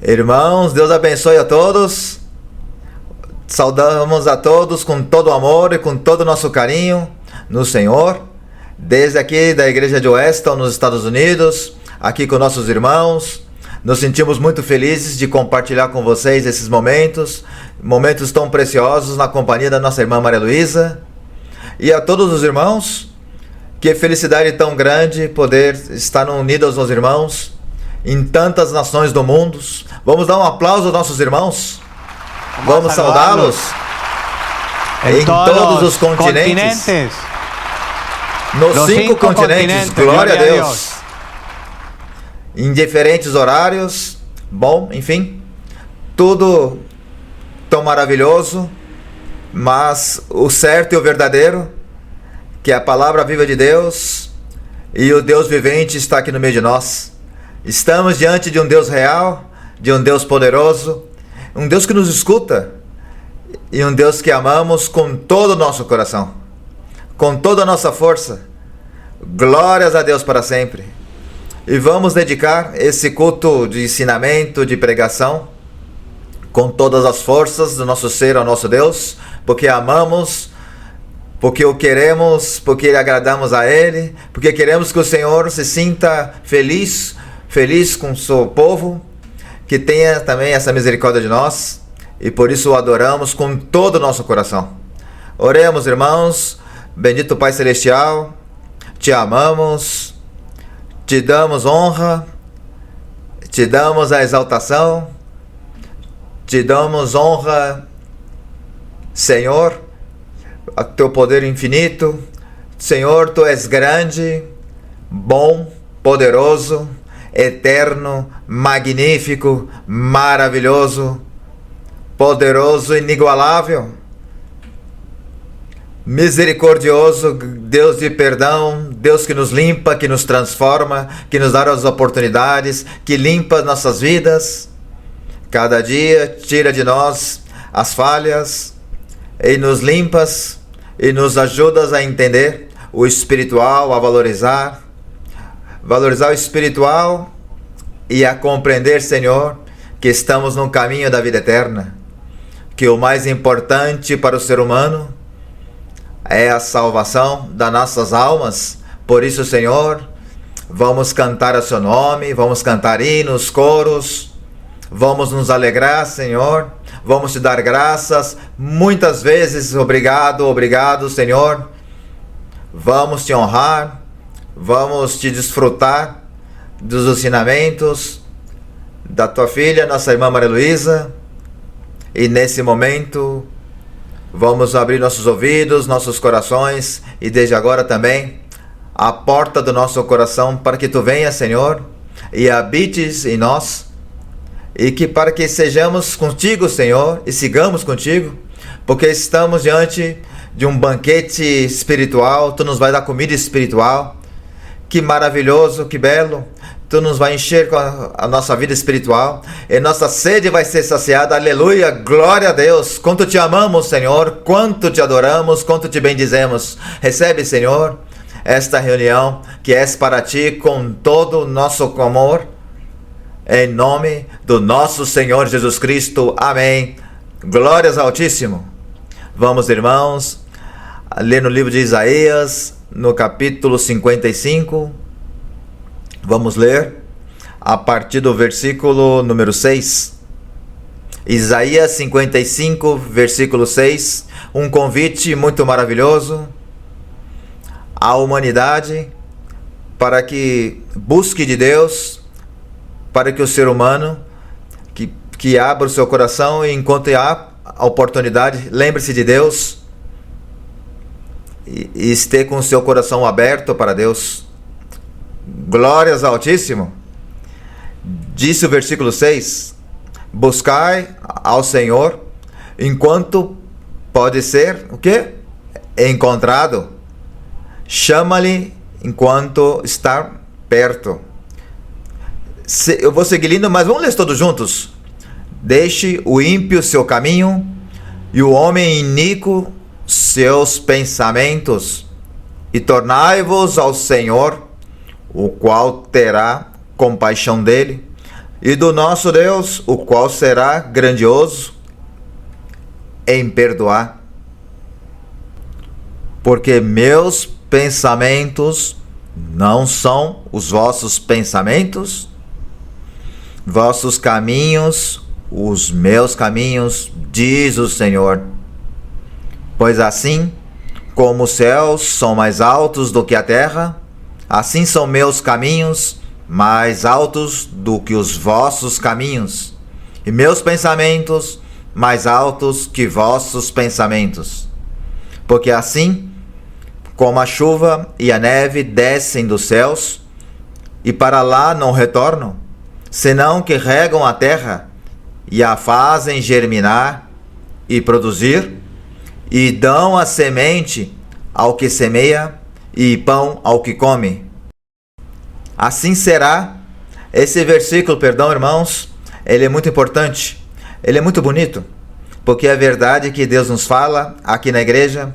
Irmãos, Deus abençoe a todos. Saudamos a todos com todo o amor e com todo o nosso carinho no Senhor. Desde aqui da Igreja de Weston, nos Estados Unidos, aqui com nossos irmãos. Nos sentimos muito felizes de compartilhar com vocês esses momentos tão preciosos na companhia da nossa irmã Maria Luísa. E a todos os irmãos, que felicidade tão grande poder estar unidos aos irmãos em tantas nações do mundo. Vamos dar um aplauso aos nossos irmãos. Vamos saudá-los em todos os continentes. Nos 5 continentes. Glória a Deus. Em diferentes horários. Bom, enfim. Tudo tão maravilhoso. Mas o certo e o verdadeiro, que é a palavra viva de Deus e o Deus vivente está aqui no meio de nós. Estamos diante de um Deus real, de um Deus poderoso, um Deus que nos escuta e um Deus que amamos com todo o nosso coração, com toda a nossa força. Glórias a Deus para sempre. E vamos dedicar esse culto de ensinamento, de pregação, com todas as forças do nosso ser ao nosso Deus, porque amamos, porque o queremos, porque agradamos a Ele, porque queremos que o Senhor se sinta feliz com o seu povo, que tenha também essa misericórdia de nós, e por isso o adoramos com todo o nosso coração. Oremos, irmãos. Bendito Pai Celestial, te amamos, te damos honra, te damos a exaltação, te damos honra, Senhor, a teu poder infinito. Senhor, tu és grande, bom, poderoso, eterno, magnífico, maravilhoso, poderoso, inigualável, misericordioso, Deus de perdão, Deus que nos limpa, que nos transforma, que nos dá as oportunidades, que limpa nossas vidas. Cada dia tira de nós as falhas e nos limpas e nos ajudas a entender o espiritual, a valorizar o espiritual e a compreender, Senhor, que estamos no caminho da vida eterna, que o mais importante para o ser humano é a salvação das nossas almas. Por isso, Senhor, vamos cantar a seu nome, vamos cantar hinos, coros, vamos nos alegrar, Senhor, vamos te dar graças, muitas vezes, obrigado, Senhor, vamos te honrar, vamos te desfrutar dos ensinamentos da tua filha, nossa irmã Maria Luísa, e nesse momento vamos abrir nossos ouvidos, nossos corações e desde agora também a porta do nosso coração para que tu venhas, Senhor, e habites em nós, e que para que sejamos contigo, Senhor, e sigamos contigo, porque estamos diante de um banquete espiritual. Tu nos vai dar comida espiritual. Que maravilhoso, que belo. Tu nos vai encher com a nossa vida espiritual, e nossa sede vai ser saciada. Aleluia, glória a Deus. Quanto te amamos, Senhor, quanto te adoramos, quanto te bendizemos. Recebe, Senhor, esta reunião que é para ti com todo o nosso amor, em nome do nosso Senhor Jesus Cristo. Amém. Glórias ao Altíssimo. Vamos, irmãos, a ler no livro de Isaías, no capítulo 55. Vamos ler a partir do versículo número 6. Isaías 55, versículo 6. Um convite muito maravilhoso à humanidade para que busque de Deus, para que o ser humano que abra o seu coração e encontre a oportunidade, lembre-se de Deus e esteja com o seu coração aberto para Deus. Glórias ao Altíssimo. Disse o versículo 6: buscai ao Senhor enquanto pode ser o quê? Encontrado. Chama-lhe enquanto está perto. Eu vou seguir lendo, mas vamos ler todos juntos. Deixe o ímpio seu caminho e o homem iníquo seus pensamentos, e tornai-vos ao Senhor, o qual terá compaixão dele, e do nosso Deus, o qual será grandioso em perdoar. Porque meus pensamentos não são os vossos pensamentos, vossos caminhos, os meus caminhos, diz o Senhor. Pois assim como os céus são mais altos do que a terra, assim são meus caminhos mais altos do que os vossos caminhos, e meus pensamentos mais altos que vossos pensamentos. Porque assim como a chuva e a neve descem dos céus, e para lá não retornam, senão que regam a terra, e a fazem germinar e produzir, e dão a semente ao que semeia, e pão ao que come. Assim será. Esse versículo, irmãos, ele é muito importante, ele é muito bonito, porque é verdade que Deus nos fala aqui na igreja,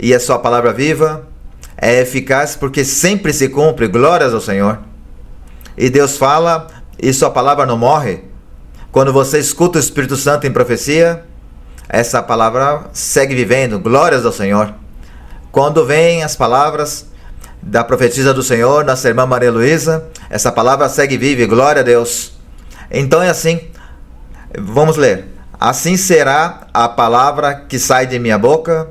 e a sua palavra viva é eficaz porque sempre se cumpre, glórias ao Senhor. E Deus fala e sua palavra não morre. Quando você escuta o Espírito Santo em profecia, essa palavra segue vivendo, glórias ao Senhor. Quando vem as palavras da profetisa do Senhor, nossa irmã Maria Luísa, essa palavra segue viva, glória a Deus. Então é assim, vamos ler. Assim será a palavra que sai de minha boca,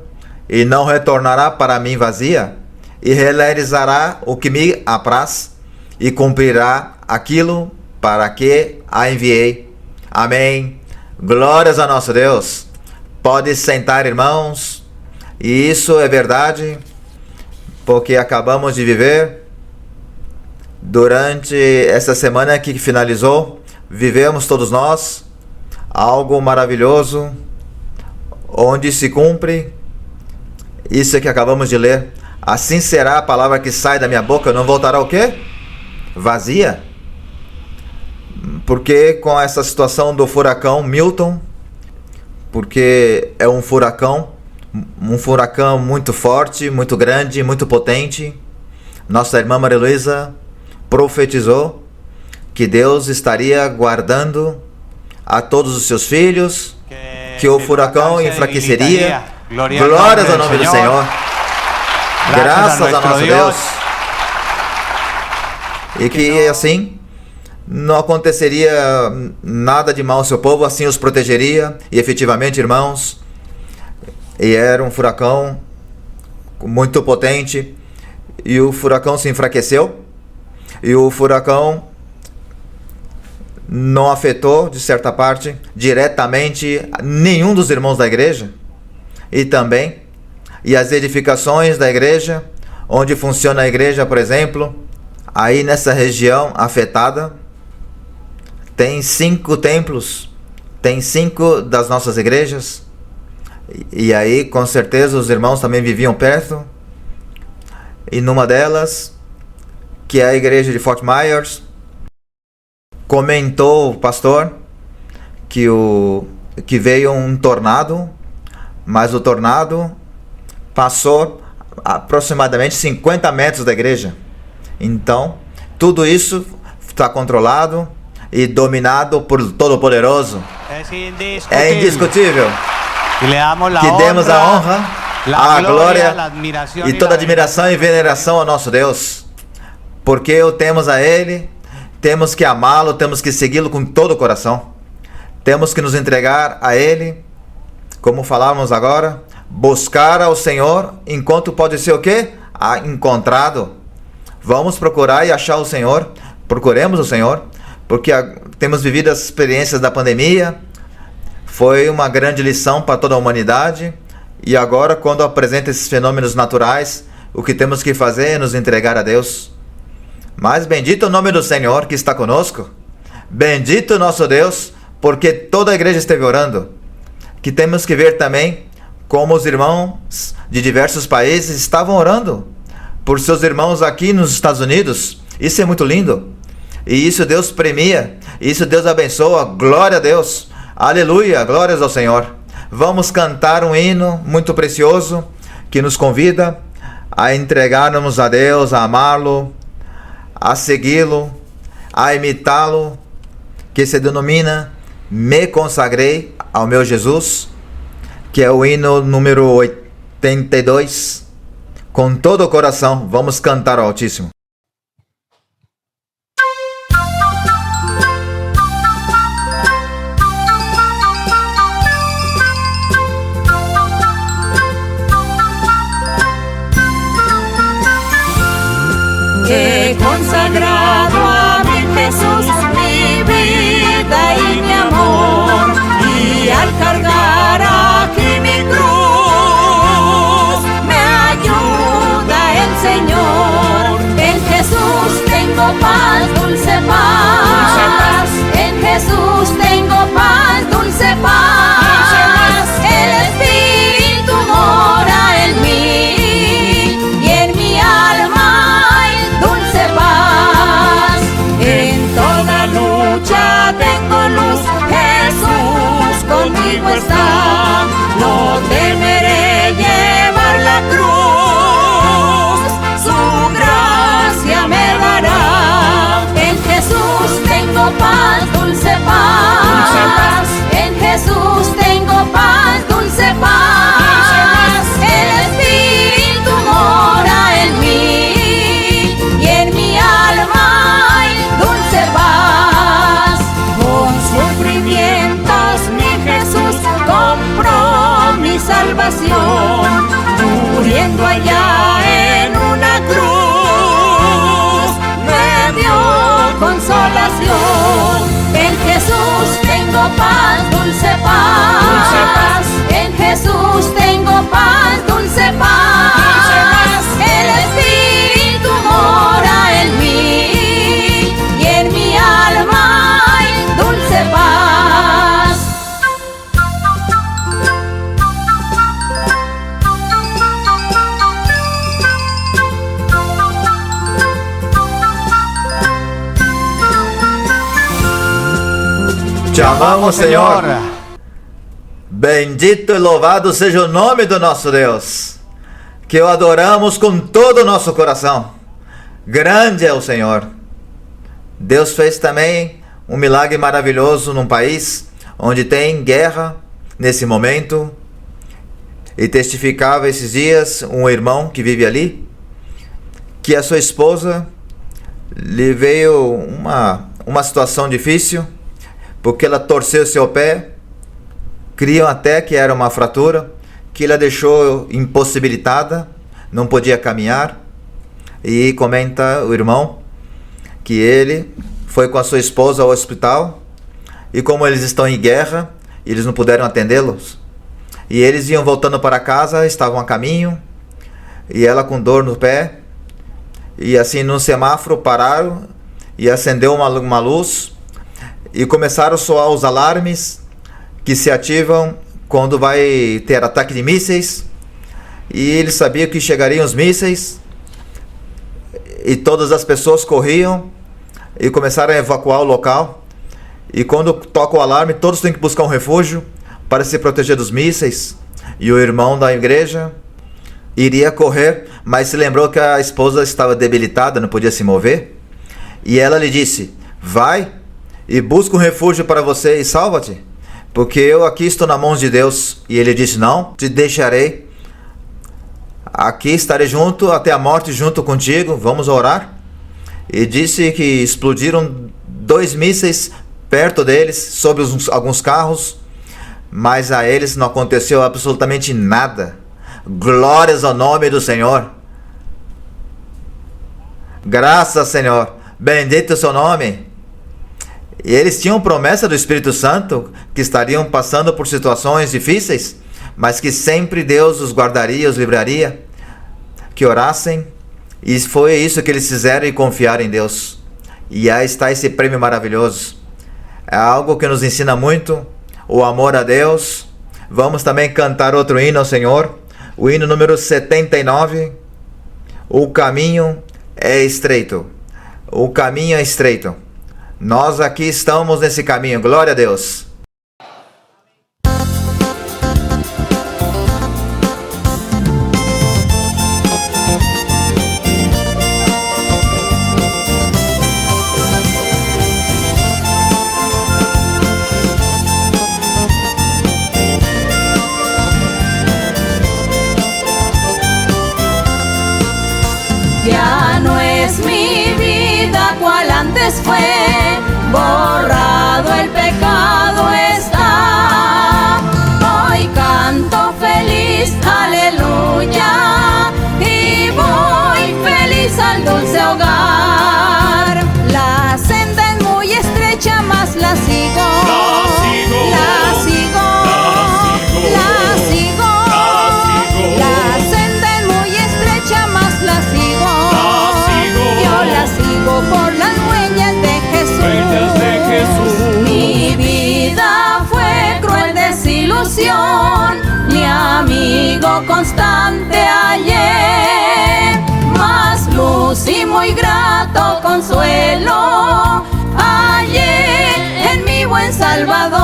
e não retornará para mim vazia, e realizará o que me apraz, e cumprirá aquilo para que a enviei. Amém. Glórias a nosso Deus. Pode sentar, irmãos. E isso é verdade, porque acabamos de viver, durante essa semana que finalizou, vivemos todos nós algo maravilhoso, onde se cumpre isso que acabamos de ler. Assim será a palavra que sai da minha boca, não voltará o quê? Vazia. Porque com essa situação do furacão Milton, porque é um furacão muito forte, muito grande, muito potente, nossa irmã Maria Luísa profetizou que Deus estaria guardando a todos os seus filhos, que o furacão enfraqueceria. Glórias ao nome do Senhor. Graças a nosso Deus. E que assim não aconteceria nada de mal ao seu povo, assim os protegeria. E efetivamente, irmãos, e era um furacão muito potente, e o furacão se enfraqueceu, e o furacão não afetou, de certa parte, diretamente nenhum dos irmãos da igreja, e as edificações da igreja, onde funciona a igreja, por exemplo, aí nessa região afetada, tem 5 templos, tem 5 das nossas igrejas, e aí com certeza os irmãos também viviam perto, e numa delas, que é a igreja de Fort Myers, comentou o pastor que veio um tornado, mas o tornado passou aproximadamente 50 metros da igreja. Então, tudo isso está controlado e dominado por Todo-Poderoso. É indiscutível. Que demos a honra, a glória e toda admiração e veneração ao nosso Deus. Porque o temos a Ele, temos que amá-lo, temos que segui-lo com todo o coração. Temos que nos entregar a Ele, como falávamos agora, buscar ao Senhor enquanto pode ser o quê? Encontrado. Vamos procurar e achar o Senhor. Procuremos o Senhor, porque temos vivido as experiências da pandemia. Foi uma grande lição para toda a humanidade. E agora, quando apresenta esses fenômenos naturais, o que temos que fazer é nos entregar a Deus. Mas bendito o nome do Senhor que está conosco. Bendito o nosso Deus, porque toda a igreja esteve orando. Que temos que ver também como os irmãos de diversos países estavam orando por seus irmãos aqui nos Estados Unidos. Isso é muito lindo. E isso Deus premia. Isso Deus abençoa. Glória a Deus. Aleluia. Glórias ao Senhor. Vamos cantar um hino muito precioso que nos convida a entregarmos a Deus, a amá-lo, a segui-lo, a imitá-lo que se denomina Me Consagrei ao Meu Jesus, que é o hino número 82. Com todo o coração, vamos cantar ao Altíssimo. He consagrado a mi Jesús mi vida y mi amor, y al cargar aquí mi cruz me ayuda el Señor. En Jesús tengo paz, dulce paz. En Jesús tengo paz, dulce paz. El Espíritu mora en mí y en mi alma hay dulce paz. En toda lucha tengo luz, Jesús conmigo está. No temeré llevar la cruz, su gracia me dará. En Jesús tengo paz, dulce paz. En Jesús tengo paz, dulce paz. El Espíritu mora en mí y en mi alma hay dulce paz. Con sufrimientos mi Jesús compró mi salvación, muriendo allá en una cruz me dio consolación. En Jesús tengo paz, dulce paz. En Jesús tengo paz, dulce paz. El Espíritu mora en mí y en mi alma hay dulce paz. Te amamos, Senhor. Bendito e louvado seja o nome do nosso Deus, que o adoramos com todo o nosso coração. Grande é o Senhor. Deus fez também um milagre maravilhoso num país onde tem guerra nesse momento, e testificava esses dias um irmão que vive ali, que a sua esposa lhe veio uma situação difícil, porque ela torceu seu pé, criam até que era uma fratura, que ela deixou impossibilitada, não podia caminhar. E comenta o irmão que ele foi com a sua esposa ao hospital, e como eles estão em guerra, eles não puderam atendê-los. E eles iam voltando para casa, estavam a caminho, e ela com dor no pé, e assim num semáforo pararam e acendeu uma luz, e começaram a soar os alarmes que se ativam quando vai ter ataque de mísseis. E ele sabia que chegariam os mísseis, e todas as pessoas corriam e começaram a evacuar o local. E quando toca o alarme, todos têm que buscar um refúgio para se proteger dos mísseis. E o irmão da igreja iria correr, mas se lembrou que a esposa estava debilitada, não podia se mover. E ela lhe disse: vai e busca um refúgio para você e salva-te, porque eu aqui estou nas mãos de Deus. E ele disse: não te deixarei, aqui estarei junto até a morte junto contigo, vamos orar. E disse que explodiram 2 mísseis perto deles, sobre alguns carros, mas a eles não aconteceu absolutamente nada. Glórias ao nome do Senhor. Graças, Senhor. Bendito é o seu nome. E eles tinham promessa do Espírito Santo, que estariam passando por situações difíceis, mas que sempre Deus os guardaria, os livraria, que orassem. E foi isso que eles fizeram, e confiaram em Deus. E aí está esse prêmio maravilhoso. É algo que nos ensina muito, o amor a Deus. Vamos também cantar outro hino ao Senhor, o hino número 79. O caminho é estreito. O caminho é estreito. Nós aqui estamos nesse caminho. Glória a Deus. encuentro consuelo, hallé en mi buen Salvador.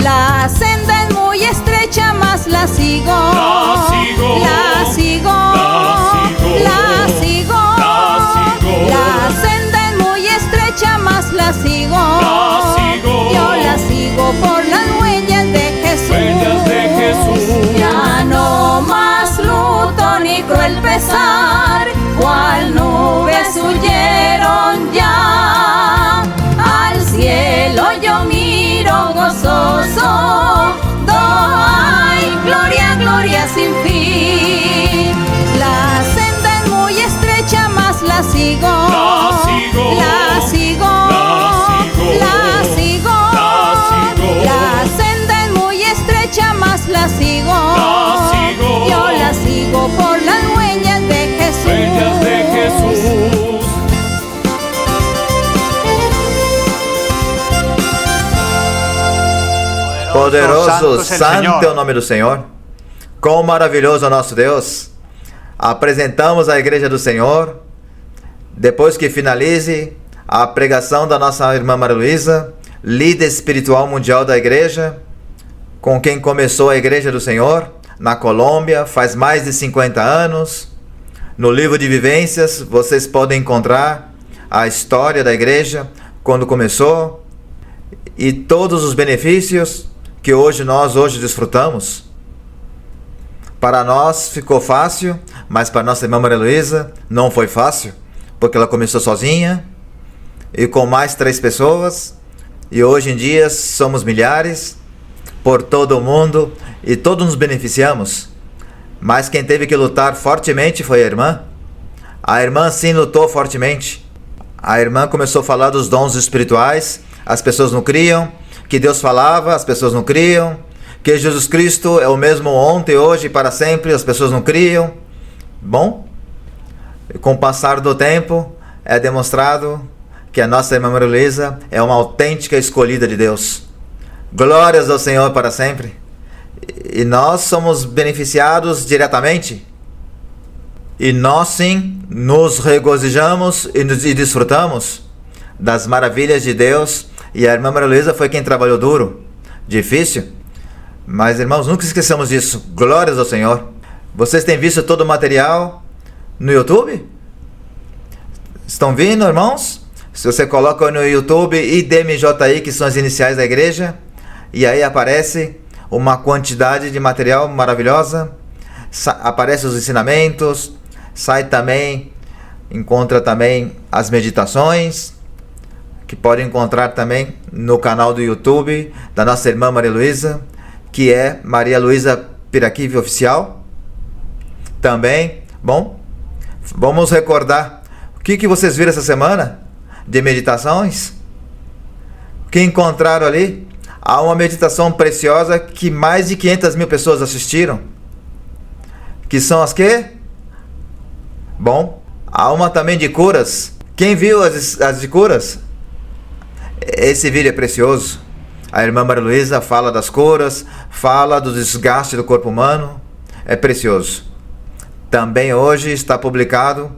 La senda es muy estrecha, mas la sigo, La sigo, la sigo, la sigo, la sigo. la sigo. La senda es muy estrecha, mas la sigo, La sigo. yo la sigo por las huellas de Jesús. Huellas de Jesús. Ya no más luto ni cruel pesar, cual nubes huyeron ya. Al cielo yo miro gozoso, doy gloria, gloria sin fin. La senda es muy estrecha, mas la sigo, La sigo, la sigo, la sigo, la sigo. la sigo. La senda es muy estrecha, mas la sigo, La sigo. yo la sigo por las huellas de Jesús. Huellas de Jesús. Poderoso, santo é o santo Senhor. é o nome do Senhor. Quão maravilhoso é o nosso Deus. Apresentamos a igreja do Senhor. Depois que finalize a pregação da nossa irmã Maria Luísa, líder espiritual mundial da igreja, com quem começou a igreja do Senhor na Colômbia faz mais de 50 anos. No livro de vivências vocês podem encontrar a história da igreja quando começou e todos os benefícios que nós hoje desfrutamos. Para nós ficou fácil, mas para nossa irmã Maria Luísa não foi fácil, porque ela começou sozinha e com mais 3 pessoas, e hoje em dia somos milhares por todo o mundo e todos nos beneficiamos. Mas quem teve que lutar fortemente foi a irmã. A irmã sim lutou fortemente. A irmã começou a falar dos dons espirituais, as pessoas não criam, que Deus falava, as pessoas não criam, que Jesus Cristo é o mesmo ontem, hoje e para sempre, as pessoas não criam. Bom, com o passar do tempo é demonstrado que a nossa irmã Maria Luísa é uma autêntica escolhida de Deus. Glórias ao Senhor para sempre. E nós somos beneficiados diretamente. E nós sim nos regozijamos e desfrutamos das maravilhas de Deus. E a irmã Maria Luísa foi quem trabalhou duro, difícil. Mas irmãos, nunca esqueçamos disso. Glórias ao Senhor. Vocês têm visto todo o material no YouTube? Estão vindo, irmãos? Se você coloca no YouTube IDMJI, que são as iniciais da igreja, e aí aparece uma quantidade de material maravilhosa, aparece os ensinamentos, sai também, encontra também as meditações, que pode encontrar também no canal do YouTube da nossa irmã Maria Luísa, que é Maria Luísa Piraquive Oficial. Também, bom, vamos recordar o que vocês viram essa semana de meditações. O que encontraram ali? Há uma meditação preciosa que mais de 500 mil pessoas assistiram. Que são as que? Bom, há uma também de curas. Quem viu as de curas? Esse vídeo é precioso. A irmã Maria Luísa fala das curas, fala do desgaste do corpo humano. É precioso. Também hoje está publicado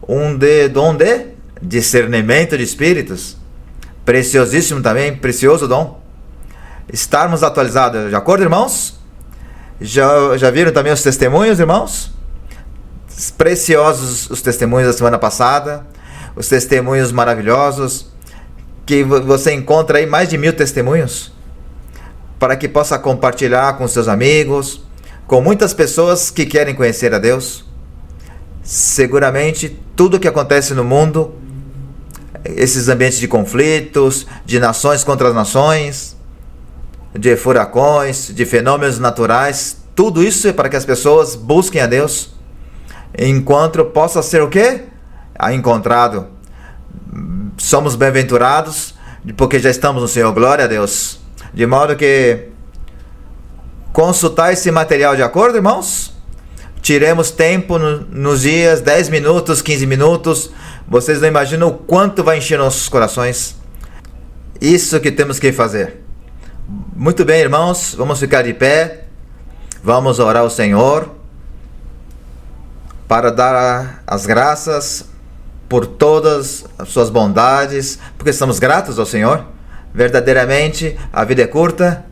um dom de discernimento de espíritos. Preciosíssimo também, precioso dom. Estarmos atualizados, de acordo, irmãos? Já viram também os testemunhos, irmãos? Preciosos os testemunhos da semana passada, os testemunhos maravilhosos, que você encontra aí mais de 1000 testemunhos, para que possa compartilhar com seus amigos, com muitas pessoas que querem conhecer a Deus. Seguramente, tudo que acontece no mundo, esses ambientes de conflitos, de nações contra as nações, de furacões, de fenômenos naturais, tudo isso é para que as pessoas busquem a Deus, enquanto possa ser o quê? Encontrado. Somos bem-aventurados, porque já estamos no Senhor, glória a Deus. De modo que consultar esse material, de acordo, irmãos? Tiremos tempo nos dias, 10 minutos, 15 minutos. Vocês não imaginam o quanto vai encher nossos corações. Isso que temos que fazer. Muito bem, irmãos, vamos ficar de pé. Vamos orar ao Senhor para dar as graças por todas as suas bondades, porque estamos gratos ao Senhor. Verdadeiramente, a vida é curta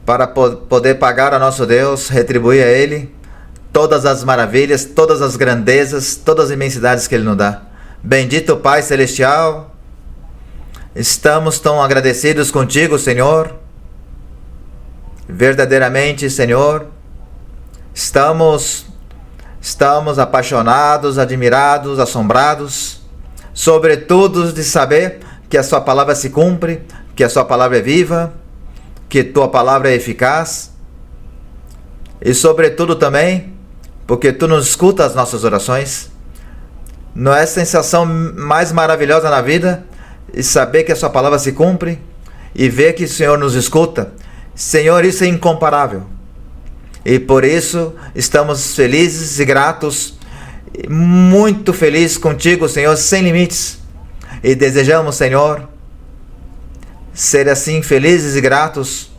para poder pagar a nosso Deus, retribuir a Ele todas as maravilhas, todas as grandezas, todas as imensidades que Ele nos dá. Bendito Pai Celestial, estamos tão agradecidos contigo, Senhor. Verdadeiramente, Senhor, estamos apaixonados, admirados, assombrados, sobretudo de saber que a Sua palavra se cumpre, que a Sua palavra é viva, que Tua palavra é eficaz, e sobretudo também porque Tu nos escutas as nossas orações. Não é a sensação mais maravilhosa na vida e saber que a Sua palavra se cumpre e ver que o Senhor nos escuta? Senhor, isso é incomparável. E por isso estamos felizes e gratos, muito felizes contigo, Senhor, sem limites. E desejamos, Senhor, ser assim felizes e gratos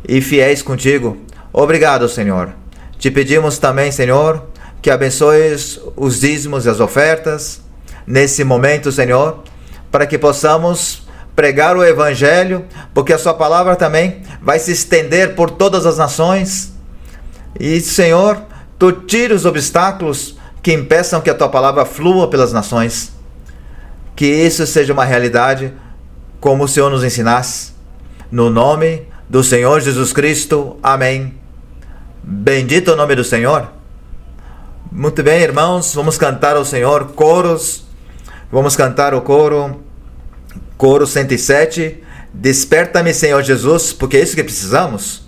e fiéis contigo. Obrigado, Senhor. Te pedimos também, Senhor, que abençoes os dízimos e as ofertas nesse momento, Senhor, para que possamos pregar o Evangelho, porque a Sua palavra também vai se estender por todas as nações. E, Senhor, Tu tira os obstáculos que impeçam que a Tua palavra flua pelas nações. Que isso seja uma realidade, como o Senhor nos ensinasse. No nome do Senhor Jesus Cristo. Amém. Bendito o nome do Senhor. Muito bem, irmãos, vamos cantar ao Senhor coros. Vamos cantar o coro 107. Desperta-me, Senhor Jesus, porque é isso que precisamos.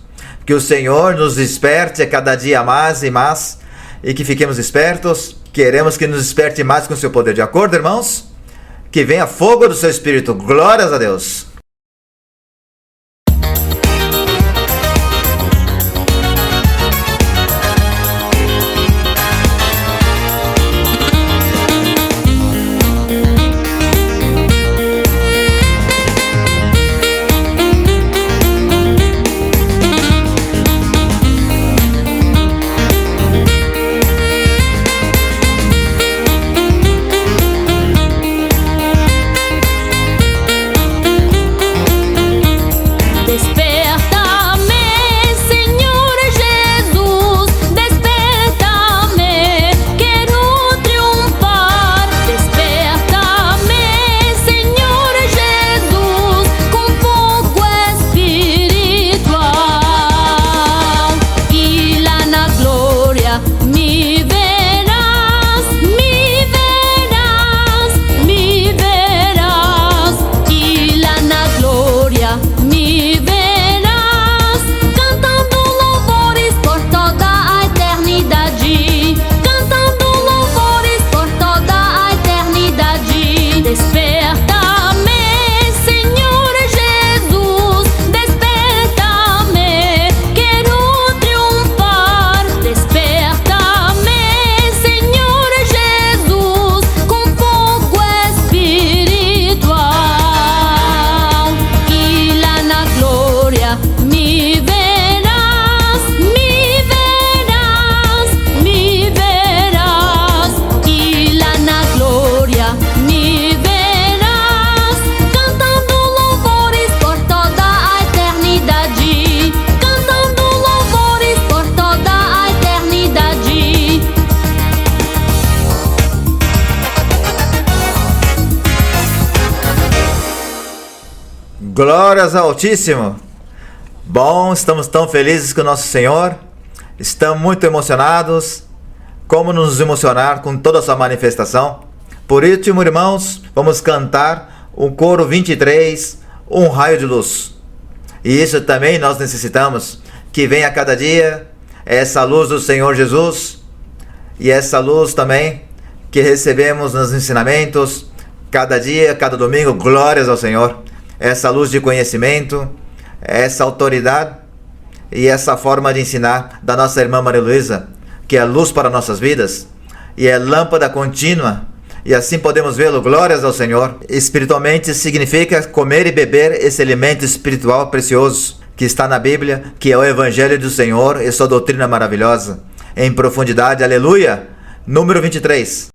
Que o Senhor nos desperte a cada dia mais e mais, e que fiquemos espertos. Queremos que nos desperte mais com o seu poder. De acordo, irmãos? Que venha fogo do seu Espírito. Glórias a Deus. Glórias ao Altíssimo. Bom, estamos tão felizes com o nosso Senhor. Estamos muito emocionados. Como nos emocionar com toda a sua manifestação? Por último, irmãos, vamos cantar o coro 23, Um Raio de Luz. E isso também nós necessitamos, que venha a cada dia essa luz do Senhor Jesus, e essa luz também que recebemos nos ensinamentos, cada dia, cada domingo. Glórias ao Senhor. Essa luz de conhecimento, essa autoridade e essa forma de ensinar da nossa irmã Maria Luísa, que é luz para nossas vidas e é lâmpada contínua, e assim podemos vê-lo. Glórias ao Senhor. Espiritualmente significa comer e beber esse alimento espiritual precioso que está na Bíblia, que é o Evangelho do Senhor e sua doutrina maravilhosa. Em profundidade, aleluia. Número 23.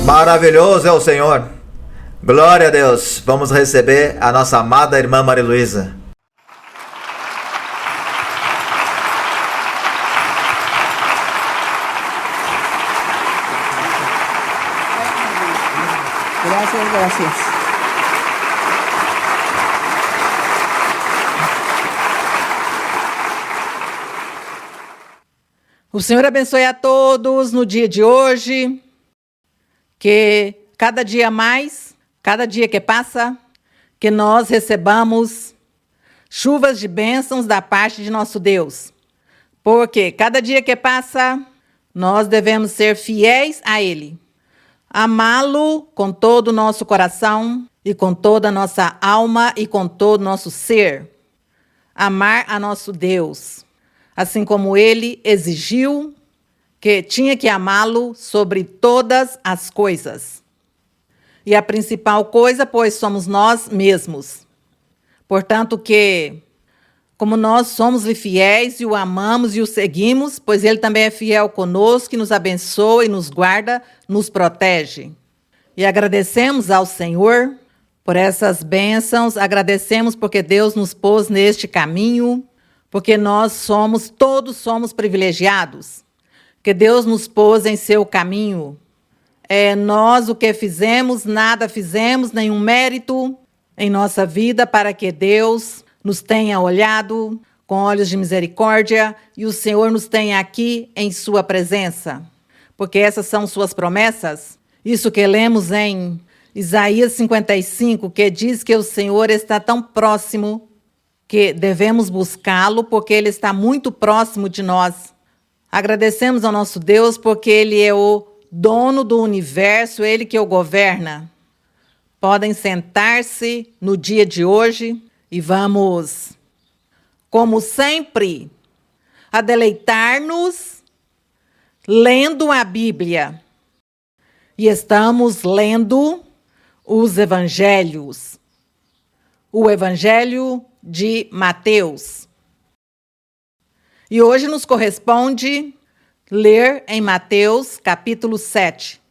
Maravilhoso é o Senhor. Glória a Deus. Vamos receber a nossa amada irmã Maria Luísa. Gracias, gracias. O Senhor abençoe a todos no dia de hoje, que cada dia mais, cada dia que passa, que nós recebamos chuvas de bênçãos da parte de nosso Deus. Porque cada dia que passa, nós devemos ser fiéis a Ele. Amá-lo com todo o nosso coração e com toda a nossa alma e com todo o nosso ser. Amar a nosso Deus, assim como Ele exigiu que tinha que amá-lo sobre todas as coisas. E a principal coisa, pois, somos nós mesmos. Portanto, como nós somos-lhe fiéis e o amamos e o seguimos, pois Ele também é fiel conosco e nos abençoa e nos guarda, nos protege. E agradecemos ao Senhor por essas bênçãos, agradecemos porque Deus nos pôs neste caminho, porque todos somos privilegiados, que Deus nos pôs em seu caminho. Nós o que fizemos, nada fizemos, nenhum mérito em nossa vida para que Deus nos tenha olhado com olhos de misericórdia e o Senhor nos tenha aqui em sua presença. Porque essas são suas promessas. Isso que lemos em Isaías 55, que diz que o Senhor está tão próximo que devemos buscá-lo porque Ele está muito próximo de nós. Agradecemos ao nosso Deus porque Ele é o dono do universo, Ele que o governa. Podem sentar-se no dia de hoje e vamos, como sempre, a deleitar-nos lendo a Bíblia. E estamos lendo os evangelhos. O Evangelho de Mateus. E hoje nos corresponde ler em Mateus, capítulo 7.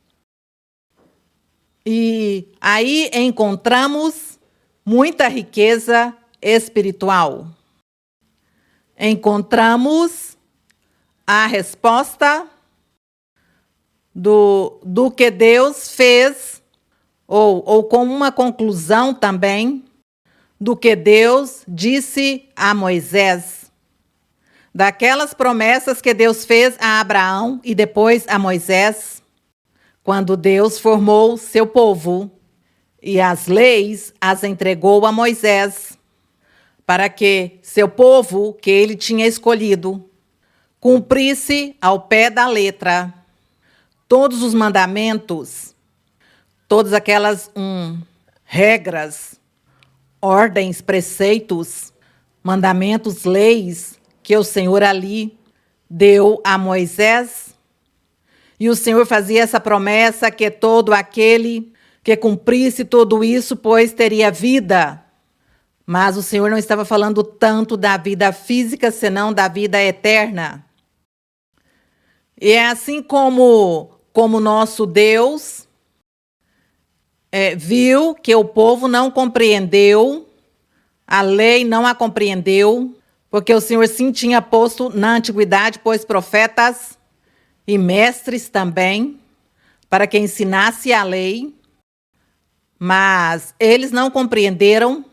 E aí encontramos muita riqueza espiritual. Encontramos a resposta do que Deus fez, ou como uma conclusão também, do que Deus disse a Moisés. Daquelas promessas que Deus fez a Abraão e depois a Moisés, quando Deus formou seu povo e as leis as entregou a Moisés, para que seu povo, que ele tinha escolhido, cumprisse ao pé da letra todos os mandamentos, todas aquelas regras, ordens, preceitos, mandamentos, leis que o Senhor ali deu a Moisés. E o Senhor fazia essa promessa que todo aquele que cumprisse tudo isso, pois teria vida. Mas o Senhor não estava falando tanto da vida física, senão da vida eterna. E é assim como nosso Deus viu que o povo não compreendeu, a lei não a compreendeu, porque o Senhor sim tinha posto na antiguidade, pois profetas e mestres também, para que ensinasse a lei, mas eles não compreenderam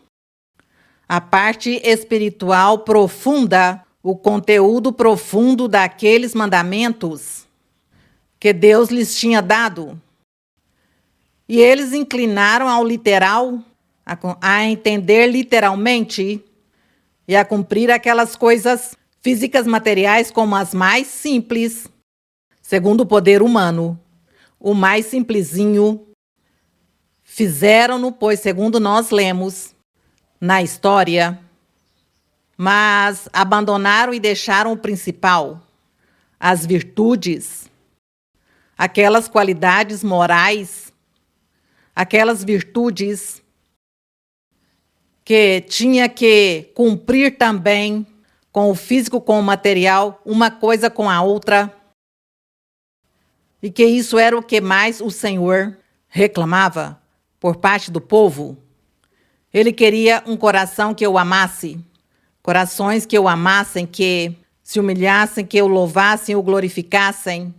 a parte espiritual profunda, o conteúdo profundo daqueles mandamentos que Deus lhes tinha dado. E eles inclinaram ao literal, a entender literalmente e a cumprir aquelas coisas físicas materiais como as mais simples, segundo o poder humano. O mais simplesinho fizeram-no, pois segundo nós lemos na história, mas abandonaram e deixaram o principal, as virtudes, aquelas qualidades morais, aquelas virtudes que tinha que cumprir também com o físico, com o material, uma coisa com a outra. e que isso era o que mais o Senhor reclamava por parte do povo. Ele queria um coração que o amasse, corações que o amassem, que se humilhassem, que o louvassem, o glorificassem,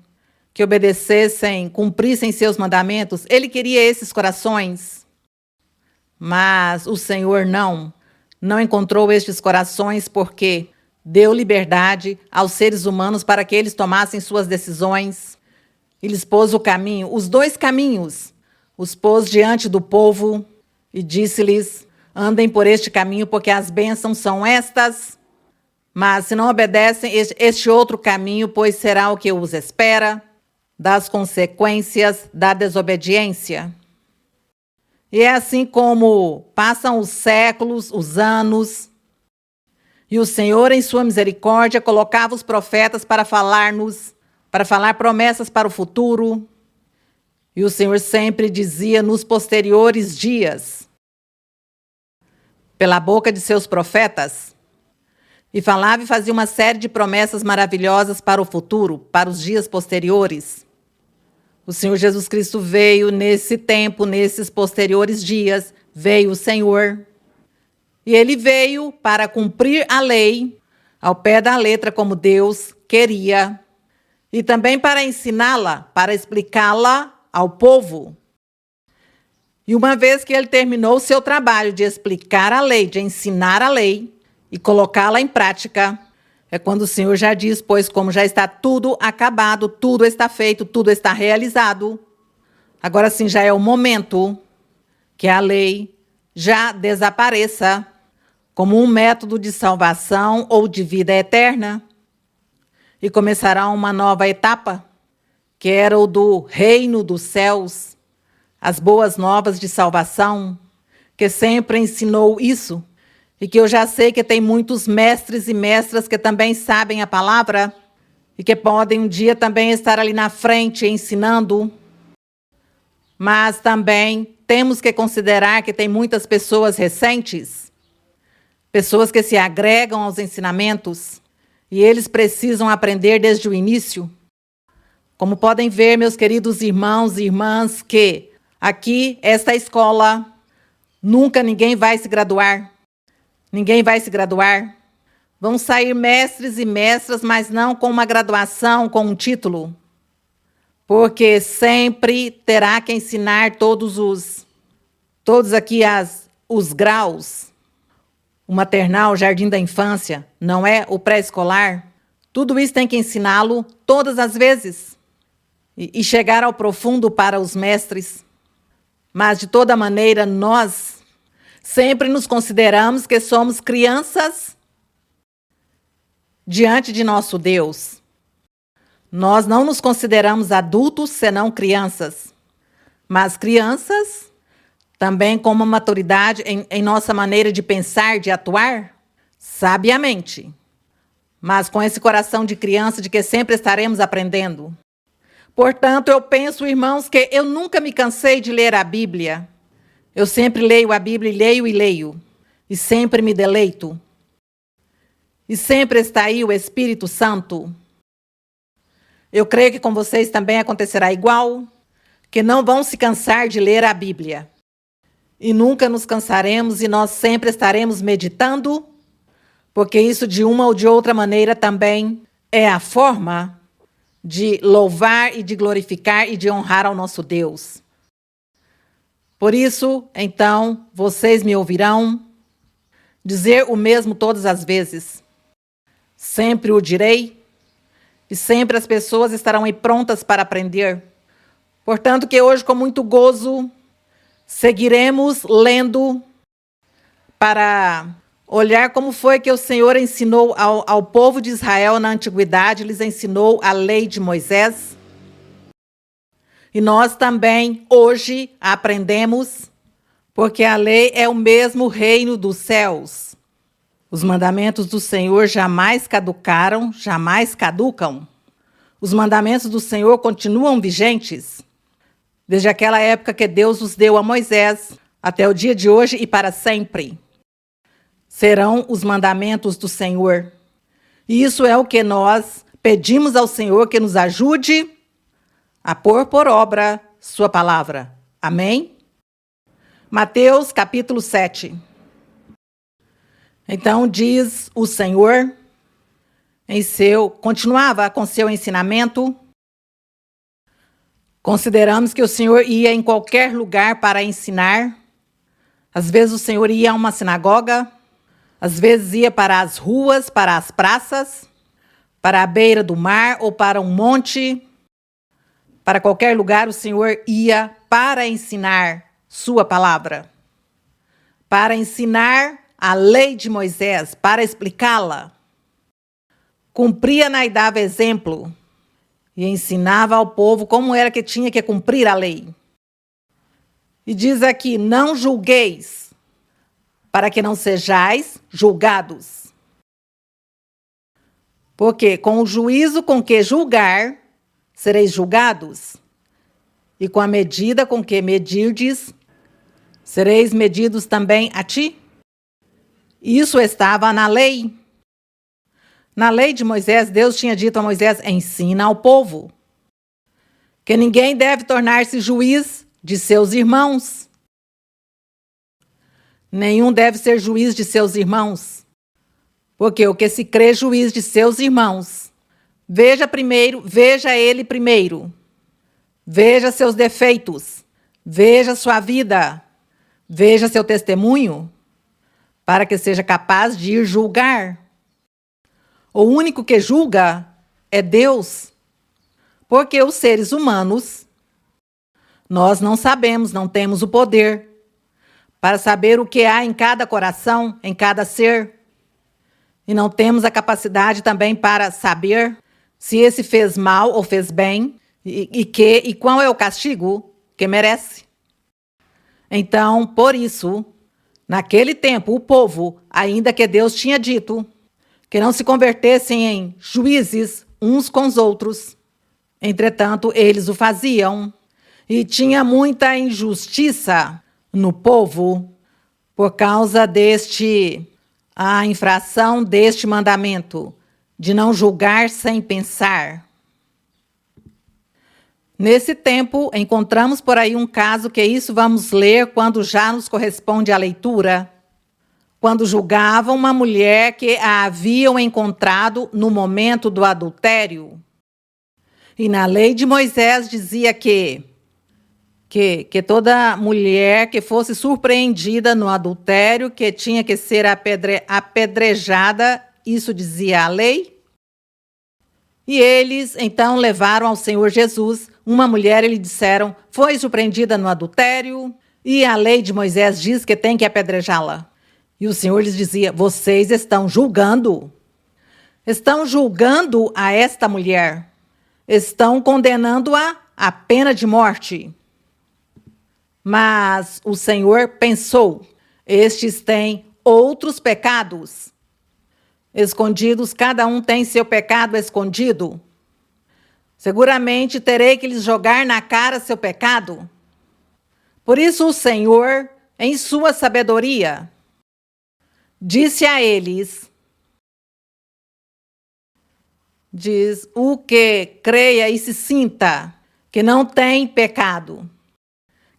que obedecessem, cumprissem seus mandamentos. Ele queria esses corações. Mas o Senhor não encontrou estes corações porque deu liberdade aos seres humanos para que eles tomassem suas decisões. E lhes pôs o caminho, os dois caminhos, os pôs diante do povo e disse-lhes: andem por este caminho, porque as bênçãos são estas. Mas se não obedecem este outro caminho, pois será o que os espera, das consequências da desobediência. E é assim como passam os séculos, os anos, e o Senhor, em sua misericórdia, colocava os profetas para falar-nos, para falar promessas para o futuro. E o Senhor sempre dizia nos posteriores dias, pela boca de seus profetas, e falava e fazia uma série de promessas maravilhosas para o futuro, para os dias posteriores. O Senhor Jesus Cristo veio nesse tempo, nesses posteriores dias, veio o Senhor. E ele veio para cumprir a lei ao pé da letra, como Deus queria, e também para ensiná-la, para explicá-la ao povo. E uma vez que ele terminou o seu trabalho de explicar a lei, de ensinar a lei e colocá-la em prática, é quando o Senhor já diz: pois como já está tudo acabado, tudo está feito, tudo está realizado, agora sim já é o momento que a lei já desapareça como um método de salvação ou de vida eterna, e começará uma nova etapa, que era o do reino dos céus, as boas novas de salvação, que sempre ensinou isso, e que eu já sei que tem muitos mestres e mestras que também sabem a palavra, e que podem um dia também estar ali na frente ensinando. Mas também temos que considerar que tem muitas pessoas recentes, pessoas que se agregam aos ensinamentos, e eles precisam aprender desde o início. Como podem ver, meus queridos irmãos e irmãs, que aqui, esta escola, nunca ninguém vai se graduar. Ninguém vai se graduar. Vão sair mestres e mestras, mas não com uma graduação, com um título. Porque sempre terá que ensinar todos aqui os graus. O maternal, o jardim da infância, não é o pré-escolar. Tudo isso tem que ensiná-lo todas as vezes. E chegar ao profundo para os mestres. Mas, de toda maneira, nós sempre nos consideramos que somos crianças diante de nosso Deus. Nós não nos consideramos adultos, senão crianças. Mas crianças também com uma maturidade em nossa maneira de pensar, de atuar, sabiamente. Mas com esse coração de criança de que sempre estaremos aprendendo. Portanto, eu penso, irmãos, que eu nunca me cansei de ler a Bíblia. Eu sempre leio a Bíblia, leio e leio. E sempre me deleito. E sempre está aí o Espírito Santo. Eu creio que com vocês também acontecerá igual, que não vão se cansar de ler a Bíblia. E nunca nos cansaremos e nós sempre estaremos meditando, porque isso de uma ou de outra maneira também é a forma de louvar e de glorificar e de honrar ao nosso Deus. Por isso, então, vocês me ouvirão dizer o mesmo todas as vezes. Sempre o direi e sempre as pessoas estarão aí prontas para aprender. Portanto, que hoje, com muito gozo, seguiremos lendo para olhar como foi que o Senhor ensinou ao povo de Israel na antiguidade, lhes ensinou a lei de Moisés. E nós também hoje aprendemos, porque a lei é o mesmo reino dos céus. Os mandamentos do Senhor jamais caducaram, jamais caducam. Os mandamentos do Senhor continuam vigentes, desde aquela época que Deus os deu a Moisés, até o dia de hoje e para sempre. Serão os mandamentos do Senhor. E isso é o que nós pedimos ao Senhor, que nos ajude a pôr por obra sua palavra. Amém? Mateus capítulo 7. Então diz o Senhor, continuava com seu ensinamento. Consideramos que o Senhor ia em qualquer lugar para ensinar. Às vezes o Senhor ia a uma sinagoga, às vezes ia para as ruas, para as praças, para a beira do mar ou para um monte. Para qualquer lugar o Senhor ia para ensinar sua palavra, para ensinar a lei de Moisés, para explicá-la. Cumpria-na e dava exemplo, e ensinava ao povo como era que tinha que cumprir a lei. E diz aqui, não julgueis, para que não sejais julgados. Porque com o juízo com que julgar, sereis julgados, e com a medida com que medirdes, sereis medidos também a ti. Isso estava na lei. Na lei de Moisés, Deus tinha dito a Moisés, ensina ao povo que ninguém deve tornar-se juiz de seus irmãos. Nenhum deve ser juiz de seus irmãos. Porque o que se crê juiz de seus irmãos, veja ele primeiro. Veja seus defeitos. Veja sua vida. Veja seu testemunho, para que seja capaz de ir julgar. O único que julga é Deus. Porque os seres humanos, nós não sabemos, não temos o poder para saber o que há em cada coração, em cada ser. E não temos a capacidade também para saber se esse fez mal ou fez bem e qual é o castigo que merece. Então, por isso, naquele tempo, o povo, ainda que Deus tinha dito que não se convertessem em juízes uns com os outros, entretanto, eles o faziam. E tinha muita injustiça no povo por causa a infração deste mandamento, de não julgar sem pensar. Nesse tempo, encontramos por aí um caso que isso vamos ler quando já nos corresponde a leitura. Quando julgavam uma mulher que a haviam encontrado no momento do adultério. E na lei de Moisés dizia que toda mulher que fosse surpreendida no adultério, que tinha que ser apedrejada, isso dizia a lei. E eles então levaram ao Senhor Jesus uma mulher e lhe disseram, foi surpreendida no adultério, e a lei de Moisés diz que tem que apedrejá-la. E o Senhor lhes dizia, vocês estão julgando a esta mulher, estão condenando-a à pena de morte. Mas o Senhor pensou, estes têm outros pecados escondidos, cada um tem seu pecado escondido. Seguramente terei que lhes jogar na cara seu pecado. Por isso o Senhor, em sua sabedoria, disse a eles, diz, o que creia e se sinta que não tem pecado,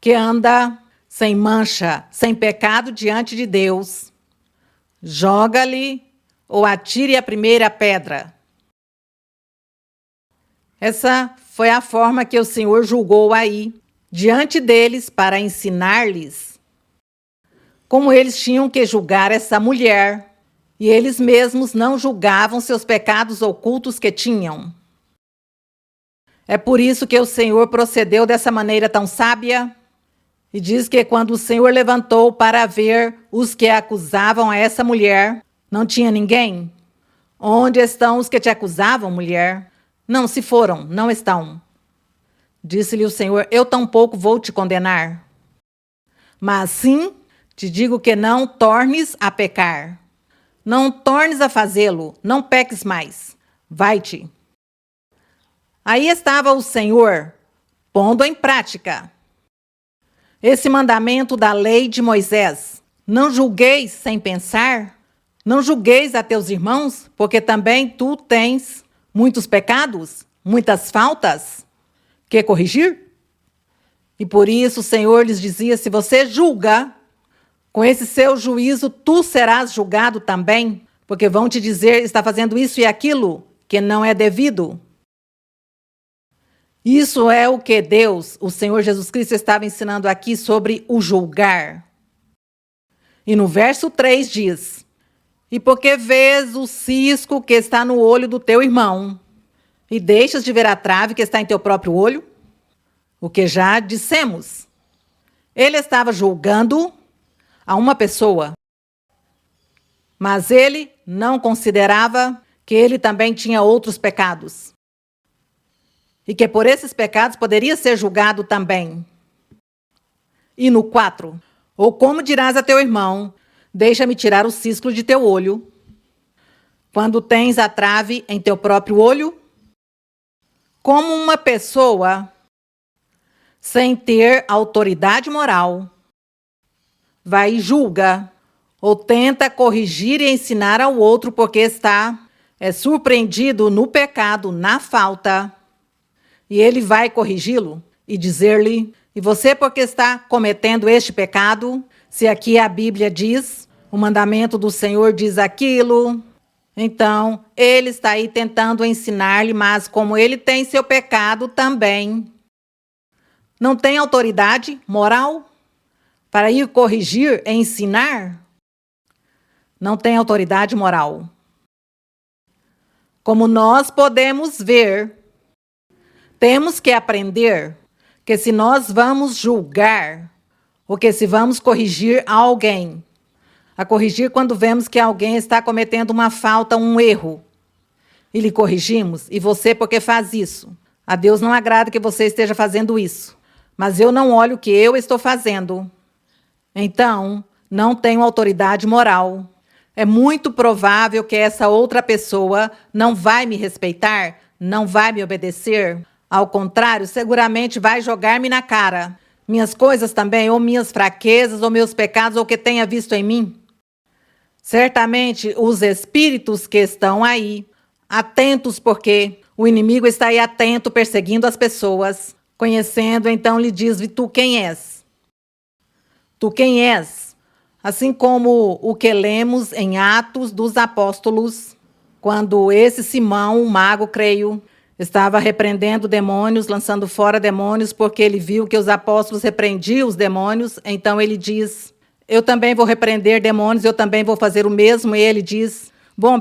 que anda sem mancha, sem pecado diante de Deus, joga-lhe ou atire a primeira pedra. Essa foi a forma que o Senhor julgou aí, diante deles, para ensinar-lhes como eles tinham que julgar essa mulher, e eles mesmos não julgavam seus pecados ocultos que tinham. É por isso que o Senhor procedeu dessa maneira tão sábia, e diz que quando o Senhor levantou para ver os que acusavam a essa mulher, não tinha ninguém. Onde estão os que te acusavam, mulher? Não, se foram, não estão. Disse-lhe o Senhor, eu tampouco vou te condenar. Mas sim, te digo que não tornes a pecar. Não tornes a fazê-lo, não peques mais. Vai-te. Aí estava o Senhor, pondo em prática esse mandamento da lei de Moisés. Não julgueis sem pensar, não julgueis a teus irmãos, porque também tu tens muitos pecados, muitas faltas, que corrigir. E por isso o Senhor lhes dizia: se você julga, com esse seu juízo, tu serás julgado também, porque vão te dizer, está fazendo isso e aquilo que não é devido. Isso é o que Deus, o Senhor Jesus Cristo, estava ensinando aqui sobre o julgar. E no verso 3 diz: e porque vês o cisco que está no olho do teu irmão, e deixas de ver a trave que está em teu próprio olho? O que já dissemos. Ele estava julgando a uma pessoa, mas ele não considerava que ele também tinha outros pecados. E que por esses pecados poderia ser julgado também. E no 4, ou como dirás a teu irmão, deixa-me tirar o cisco de teu olho, quando tens a trave em teu próprio olho? Como uma pessoa sem ter autoridade moral vai e julga, ou tenta corrigir e ensinar ao outro porque está surpreendido no pecado, na falta, e ele vai corrigi-lo e dizer-lhe: e você porque está cometendo este pecado, se aqui a Bíblia diz, o mandamento do Senhor diz aquilo, então ele está aí tentando ensinar-lhe, mas como ele tem seu pecado também, não tem autoridade moral para ir corrigir e ensinar? Não tem autoridade moral. Como nós podemos ver, temos que aprender que se nós vamos julgar, ou que se vamos corrigir alguém, a corrigir quando vemos que alguém está cometendo uma falta, um erro, e lhe corrigimos, e você porque faz isso, a Deus não agrada que você esteja fazendo isso, mas eu não olho o que eu estou fazendo, então não tenho autoridade moral. É muito provável que essa outra pessoa não vai me respeitar, não vai me obedecer. Ao contrário, seguramente vai jogar-me na cara. Minhas coisas também, ou minhas fraquezas, ou meus pecados, ou o que tenha visto em mim. Certamente os espíritos que estão aí, atentos porque o inimigo está aí atento, perseguindo as pessoas, conhecendo, então lhe diz: e tu quem és? Tu quem és? Assim como o que lemos em Atos dos Apóstolos, quando esse Simão, o mago, creio, estava repreendendo demônios, lançando fora demônios, porque ele viu que os apóstolos repreendiam os demônios, então ele diz: eu também vou repreender demônios, eu também vou fazer o mesmo. E ele diz: bom,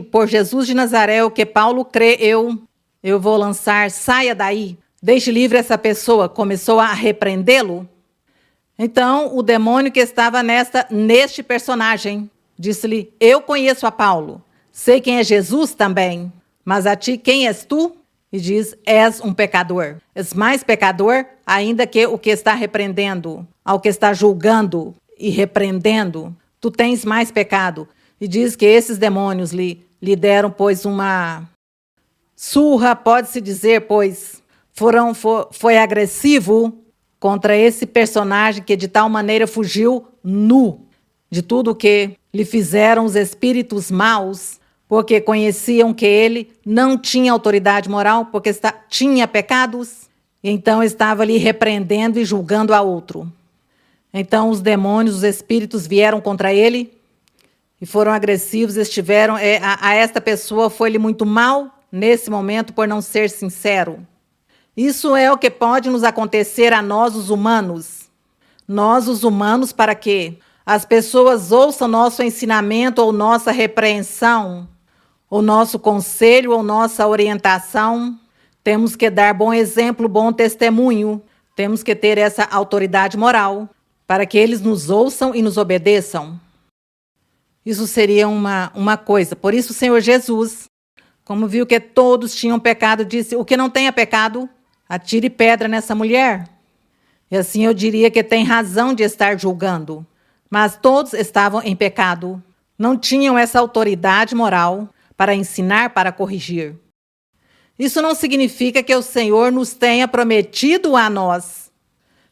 por Jesus de Nazaré, o que Paulo crê, eu vou lançar, saia daí, deixe livre essa pessoa. Começou a repreendê-lo. Então, o demônio que estava neste personagem disse-lhe: eu conheço a Paulo, sei quem é Jesus também, mas a ti quem és tu? E diz: és um pecador. És mais pecador ainda que o que está repreendendo, ao que está julgando e repreendendo. Tu tens mais pecado. E diz que esses demônios lhe deram, pois, uma surra, pode-se dizer, pois foi agressivo contra esse personagem que de tal maneira fugiu nu de tudo que lhe fizeram os espíritos maus, porque conheciam que ele não tinha autoridade moral, porque tinha pecados, e então estava ali repreendendo e julgando a outro. Então os demônios, os espíritos vieram contra ele e foram agressivos, estiveram a esta pessoa foi-lhe muito mal nesse momento por não ser sincero. Isso é o que pode nos acontecer a nós, os humanos. Nós, os humanos, para que as pessoas ouçam nosso ensinamento ou nossa repreensão, ou nosso conselho ou nossa orientação, temos que dar bom exemplo, bom testemunho. Temos que ter essa autoridade moral para que eles nos ouçam e nos obedeçam. Isso seria uma coisa. Por isso o Senhor Jesus, como viu que todos tinham pecado, disse: o que não tenha pecado, atire pedra nessa mulher. E assim eu diria que tem razão de estar julgando. Mas todos estavam em pecado. Não tinham essa autoridade moral para ensinar, para corrigir. Isso não significa que o Senhor nos tenha prometido a nós.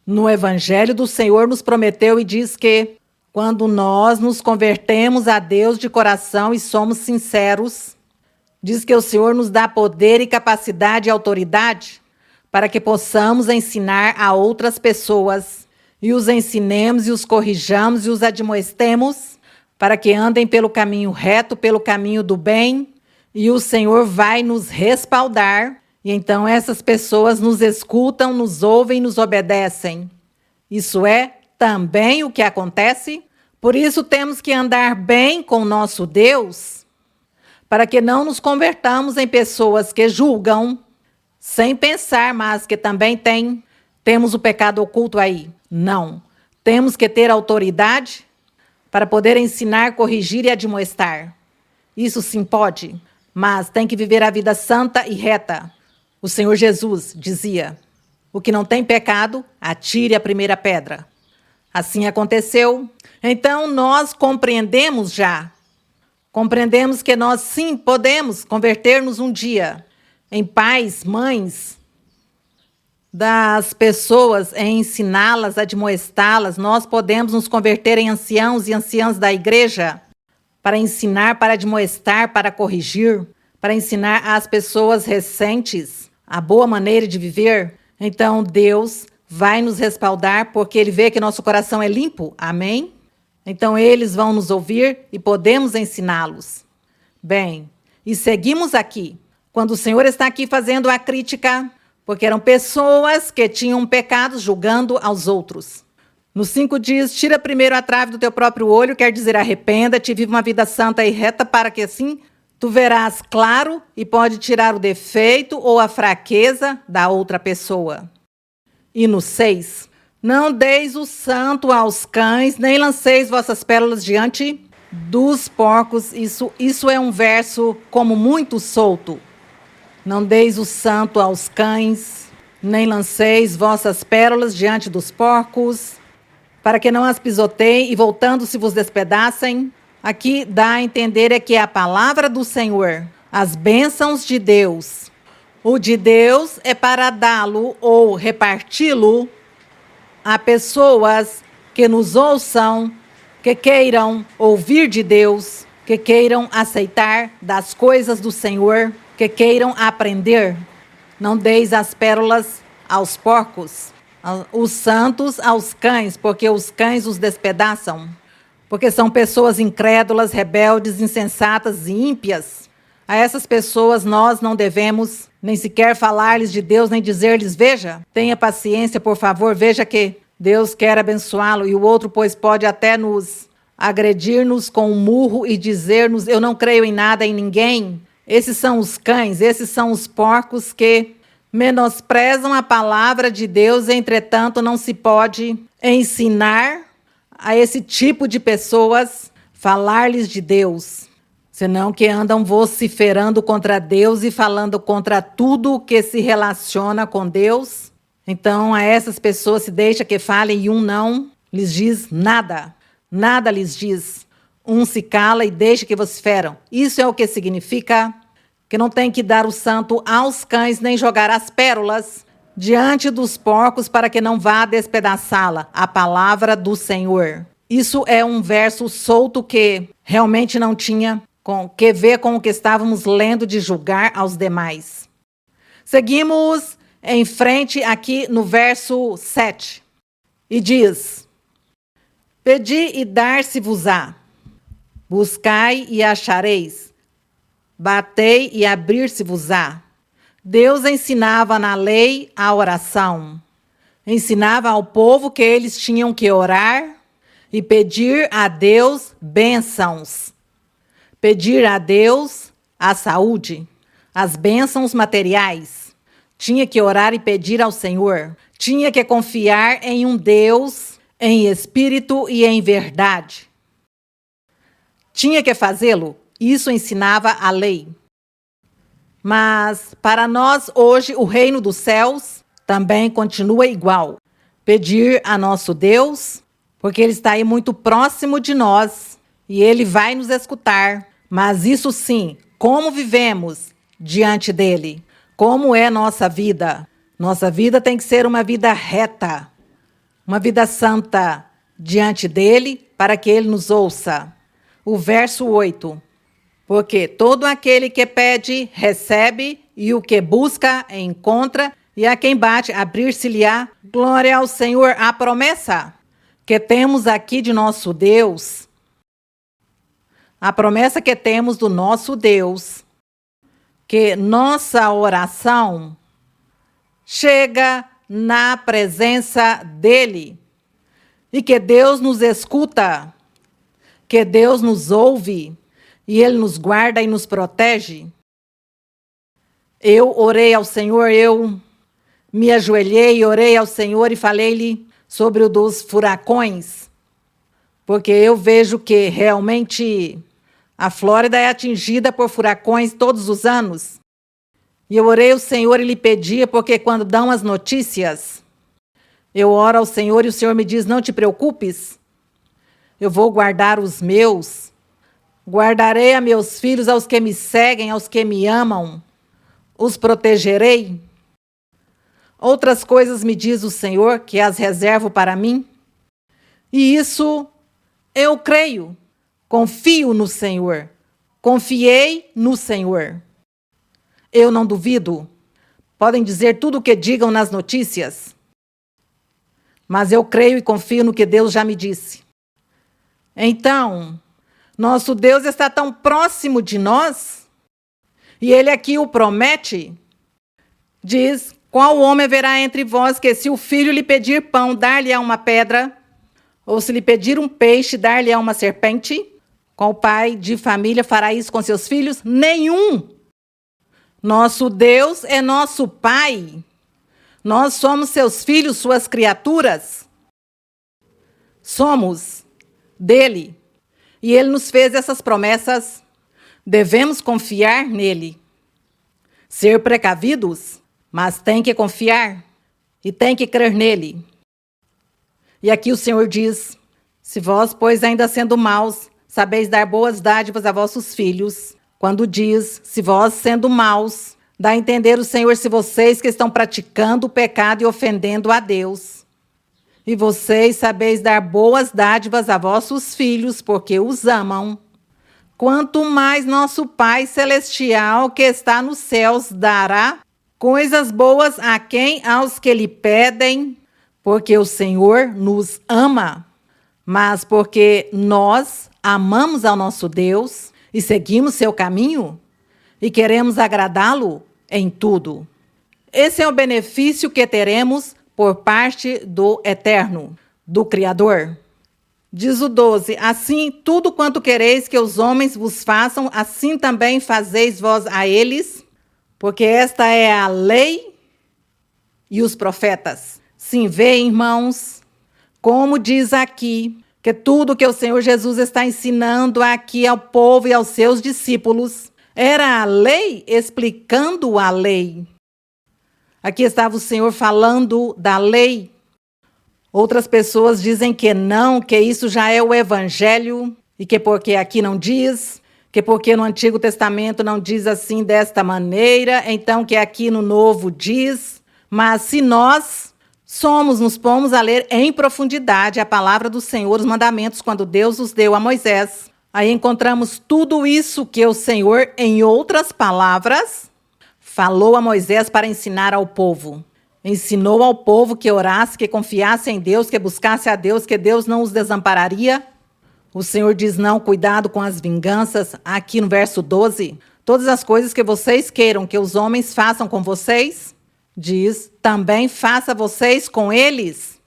No Evangelho do Senhor nos prometeu e diz que quando nós nos convertemos a Deus de coração e somos sinceros, diz que o Senhor nos dá poder e capacidade e autoridade para que possamos ensinar a outras pessoas, e os ensinemos e os corrijamos e os admoestemos, para que andem pelo caminho reto, pelo caminho do bem, e o Senhor vai nos respaldar, e então essas pessoas nos escutam, nos ouvem, nos obedecem. Isso é também o que acontece. Por isso temos que andar bem com nosso Deus, para que não nos convertamos em pessoas que julgam, sem pensar, mas que também temos o pecado oculto aí. Não. Temos que ter autoridade para poder ensinar, corrigir e admoestar. Isso sim pode, mas tem que viver a vida santa e reta. O Senhor Jesus dizia: o que não tem pecado, atire a primeira pedra. Assim aconteceu. Então nós compreendemos já. Compreendemos que nós sim podemos converter-nos um dia em pais, mães das pessoas, em ensiná-las, admoestá-las. Nós podemos nos converter em anciãos e anciãs da igreja para ensinar, para admoestar, para corrigir, para ensinar às pessoas recentes a boa maneira de viver. Então Deus vai nos respaldar porque Ele vê que nosso coração é limpo. Amém? Então eles vão nos ouvir e podemos ensiná-los. Bem, e seguimos aqui. Quando o Senhor está aqui fazendo a crítica, porque eram pessoas que tinham pecados julgando aos outros. Nos 5 dias, tira primeiro a trave do teu próprio olho, quer dizer, arrependa-te e vive uma vida santa e reta, para que assim tu verás claro e pode tirar o defeito ou a fraqueza da outra pessoa. E no 6, não deis o santo aos cães, nem lanceis vossas pérolas diante dos porcos. Isso é um verso como muito solto. Não deis o santo aos cães, nem lanceis vossas pérolas diante dos porcos, para que não as pisoteiem e voltando-se vos despedacem. Aqui dá a entender é que a palavra do Senhor, as bênçãos de Deus, o de Deus é para dá-lo ou reparti-lo a pessoas que nos ouçam, que queiram ouvir de Deus, que queiram aceitar das coisas do Senhor, que queiram aprender. Não deis as pérolas aos porcos, os santos aos cães, porque os cães os despedaçam. Porque são pessoas incrédulas, rebeldes, insensatas e ímpias. A essas pessoas nós não devemos nem sequer falar-lhes de Deus, nem dizer-lhes: veja, tenha paciência, por favor, veja que Deus quer abençoá-lo. E o outro, pois, pode até nos agredir-nos com um murro e dizer-nos: eu não creio em nada, em ninguém. Esses são os cães, esses são os porcos que menosprezam a palavra de Deus. Entretanto, não se pode ensinar a esse tipo de pessoas, falar-lhes de Deus, senão que andam vociferando contra Deus e falando contra tudo o que se relaciona com Deus. Então, a essas pessoas se deixa que falem e um não lhes diz nada. Nada lhes diz. Um se cala e deixa que vociferam. Isso é o que significa que não tem que dar o santo aos cães, nem jogar as pérolas diante dos porcos, para que não vá despedaçá-la. A palavra do Senhor. Isso é um verso solto que realmente não tinha que ver com o que estávamos lendo de julgar aos demais. Seguimos em frente aqui no verso 7. E diz: pedi e dar-se-vos-á, buscai e achareis, batei e abrir-se-vos-á. Deus ensinava na lei a oração. Ensinava ao povo que eles tinham que orar e pedir a Deus bênçãos. Pedir a Deus a saúde, as bênçãos materiais. Tinha que orar e pedir ao Senhor. Tinha que confiar em um Deus em espírito e em verdade. Tinha que fazê-lo. Isso ensinava a lei. Mas para nós hoje o reino dos céus também continua igual. Pedir a nosso Deus, porque Ele está aí muito próximo de nós e Ele vai nos escutar. Mas isso sim, como vivemos diante dEle? Como é nossa vida? Nossa vida tem que ser uma vida reta, uma vida santa diante dEle, para que Ele nos ouça. O verso 8. Porque todo aquele que pede, recebe, e o que busca, encontra, e a quem bate, abrir-se-lhe-á. Glória ao Senhor. A promessa que temos aqui de nosso Deus, a promessa que temos do nosso Deus, que nossa oração chega na presença dele e que Deus nos escuta, que Deus nos ouve e ele nos guarda e nos protege. Eu orei ao Senhor, eu me ajoelhei e orei ao Senhor e falei-lhe sobre o dos furacões, porque eu vejo que realmente a Flórida é atingida por furacões todos os anos. E eu orei ao Senhor e lhe pedia, porque quando dão as notícias, eu oro ao Senhor e o Senhor me diz, não te preocupes, eu vou guardar os meus, guardarei a meus filhos, aos que me seguem, aos que me amam, os protegerei. Outras coisas me diz o Senhor, que as reservo para mim. E isso eu creio, confio no Senhor, confiei no Senhor. Eu não duvido. Podem dizer tudo o que digam nas notícias, mas eu creio e confio no que Deus já me disse. Então, nosso Deus está tão próximo de nós, e Ele aqui o promete, diz, qual homem haverá entre vós que se o filho lhe pedir pão, dar-lhe-á uma pedra, ou se lhe pedir um peixe, dar-lhe-á uma serpente? Qual pai de família fará isso com seus filhos? Nenhum! Nosso Deus é nosso Pai. Nós somos seus filhos, suas criaturas. Somos dele. E ele nos fez essas promessas. Devemos confiar nele. Ser precavidos, mas tem que confiar e tem que crer nele. E aqui o Senhor diz, se vós, pois, ainda sendo maus, sabeis dar boas dádivas a vossos filhos, quando diz, se vós, sendo maus, dá a entender o Senhor, se vocês que estão praticando o pecado e ofendendo a Deus, e vocês sabeis dar boas dádivas a vossos filhos, porque os amam, quanto mais nosso Pai Celestial, que está nos céus, dará coisas boas a quem? Aos que lhe pedem, porque o Senhor nos ama, mas porque nós amamos ao nosso Deus e seguimos seu caminho e queremos agradá-lo em tudo. Esse é o benefício que teremos por parte do Eterno, do Criador. Diz o 12, assim, tudo quanto quereis que os homens vos façam, assim também fazeis vós a eles, porque esta é a lei e os profetas. Sim, vê, irmãos, como diz aqui, que tudo que o Senhor Jesus está ensinando aqui ao povo e aos seus discípulos era a lei, explicando a lei. Aqui estava o Senhor falando da lei. Outras pessoas dizem que não, que isso já é o Evangelho, e que porque aqui não diz, que porque no Antigo Testamento não diz assim desta maneira, então que aqui no Novo diz. Mas se nós nos pomos a ler em profundidade a palavra do Senhor, os mandamentos, quando Deus os deu a Moisés, aí encontramos tudo isso que o Senhor, em outras palavras, falou a Moisés para ensinar ao povo. Ensinou ao povo que orasse, que confiasse em Deus, que buscasse a Deus, que Deus não os desampararia. O Senhor diz não, cuidado com as vinganças. Aqui no verso 12, todas as coisas que vocês queiram que os homens façam com vocês, diz, também faça vocês com eles.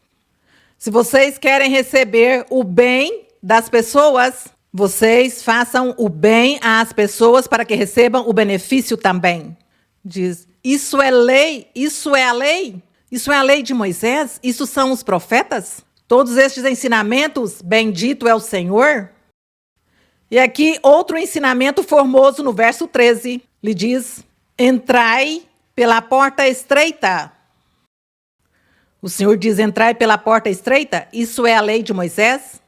Se vocês querem receber o bem das pessoas, vocês façam o bem às pessoas para que recebam o benefício também. Diz, isso é lei, isso é a lei, isso é a lei de Moisés, isso são os profetas. Todos estes ensinamentos, bendito é o Senhor. E aqui outro ensinamento formoso no verso 13, lhe diz, entrai pela porta estreita. O Senhor diz, entrai pela porta estreita, isso é a lei de Moisés.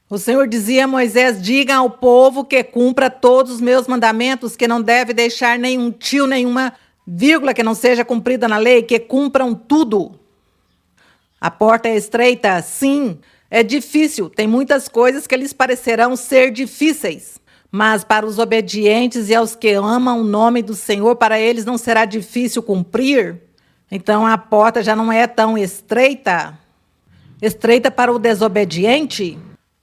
O Senhor dizia a Moisés, diga ao povo que cumpra todos os meus mandamentos, que não deve deixar nenhum tio, nenhuma vírgula que não seja cumprida na lei, que cumpram tudo. A porta é estreita, sim, é difícil, tem muitas coisas que lhes parecerão ser difíceis, mas para os obedientes e aos que amam o nome do Senhor, para eles não será difícil cumprir. Então a porta já não é tão estreita, estreita para o desobediente,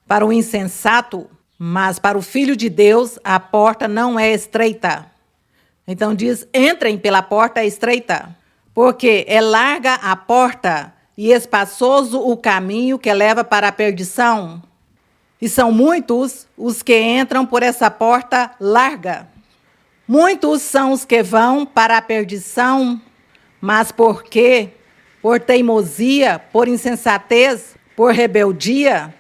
para o insensato, mas para o Filho de Deus a porta não é estreita. Então diz, entrem pela porta estreita, porque é larga a porta e espaçoso o caminho que leva para a perdição. E são muitos os que entram por essa porta larga. Muitos são os que vão para a perdição, mas por quê? Por teimosia, por insensatez, por rebeldia,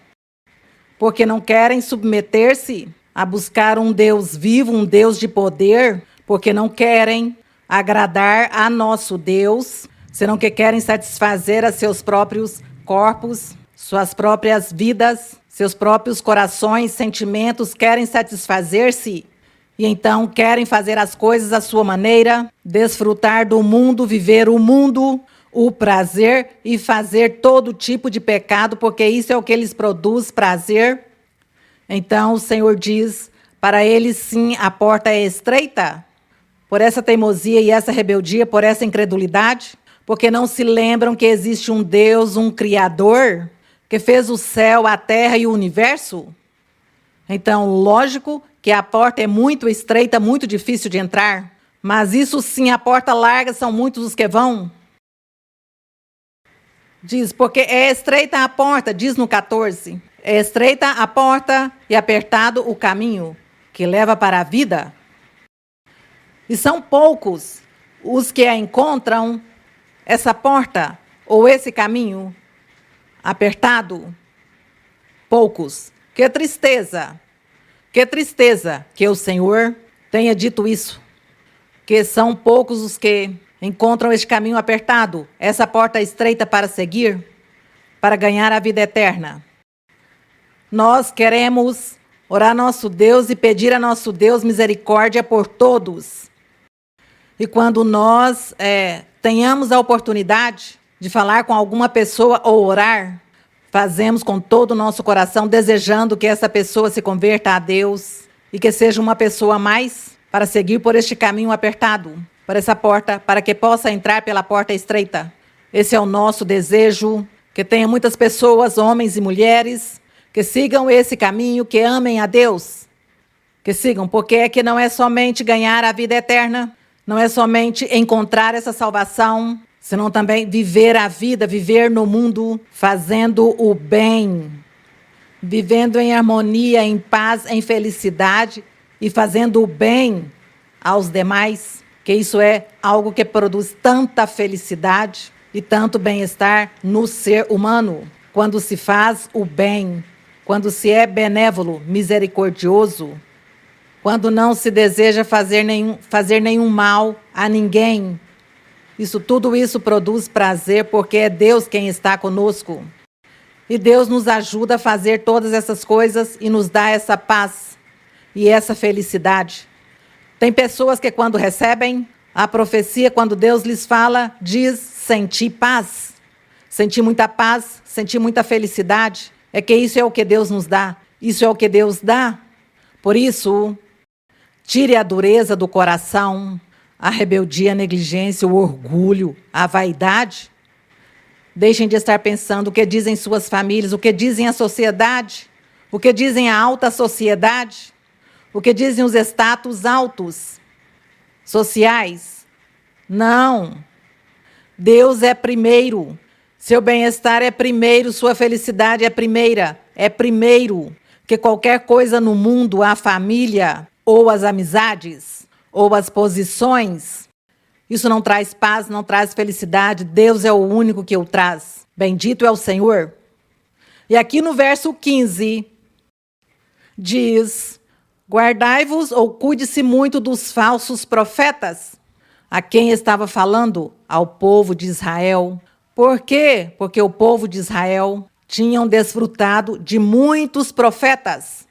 porque não querem submeter-se a buscar um Deus vivo, um Deus de poder, porque não querem agradar a nosso Deus, senão que querem satisfazer a seus próprios corpos, suas próprias vidas, seus próprios corações, sentimentos, querem satisfazer-se e então querem fazer as coisas à sua maneira, desfrutar do mundo, viver o mundo, o prazer e fazer todo tipo de pecado, porque isso é o que lhes produz prazer. Então o Senhor diz, para eles sim a porta é estreita, por essa teimosia e essa rebeldia, por essa incredulidade, porque não se lembram que existe um Deus, um Criador, que fez o céu, a terra e o universo. Então, lógico que a porta é muito estreita, muito difícil de entrar, mas isso sim, a porta larga, são muitos os que vão. Diz, porque é estreita a porta, diz no 14, é estreita a porta e apertado o caminho que leva para a vida. E são poucos os que a encontram, essa porta ou esse caminho apertado. Poucos. Que tristeza que o Senhor tenha dito isso. Que são poucos os que encontram este caminho apertado, essa porta estreita para seguir, para ganhar a vida eterna. Nós queremos orar a nosso Deus e pedir a nosso Deus misericórdia por todos. E quando nós tenhamos a oportunidade de falar com alguma pessoa ou orar, fazemos com todo o nosso coração, desejando que essa pessoa se converta a Deus e que seja uma pessoa a mais para seguir por este caminho apertado, por essa porta, para que possa entrar pela porta estreita. Esse é o nosso desejo, que tenha muitas pessoas, homens e mulheres, que sigam esse caminho, que amem a Deus, que sigam, porque é que não é somente ganhar a vida eterna, não é somente encontrar essa salvação, senão também viver a vida, viver no mundo, fazendo o bem, vivendo em harmonia, em paz, em felicidade e fazendo o bem aos demais, que isso é algo que produz tanta felicidade e tanto bem-estar no ser humano. Quando se faz o bem, quando se é benévolo, misericordioso, quando não se deseja fazer nenhum mal a ninguém. Tudo isso produz prazer, porque é Deus quem está conosco. E Deus nos ajuda a fazer todas essas coisas e nos dá essa paz e essa felicidade. Tem pessoas que quando recebem a profecia, quando Deus lhes fala, diz, senti paz. Senti muita paz, senti muita felicidade. É que isso é o que Deus nos dá. Isso é o que Deus dá. Por isso, tire a dureza do coração, a rebeldia, a negligência, o orgulho, a vaidade. Deixem de estar pensando o que dizem suas famílias, o que dizem a sociedade, o que dizem a alta sociedade, o que dizem os status altos sociais. Não. Deus é primeiro. Seu bem-estar é primeiro, sua felicidade é primeira. É primeiro que qualquer coisa no mundo, a família, ou as amizades, ou as posições. Isso não traz paz, não traz felicidade. Deus é o único que o traz. Bendito é o Senhor. E aqui no verso 15, diz, guardai-vos ou cuide-se muito dos falsos profetas. A quem estava falando? Ao povo de Israel. Por quê? Porque o povo de Israel tinham desfrutado de muitos profetas.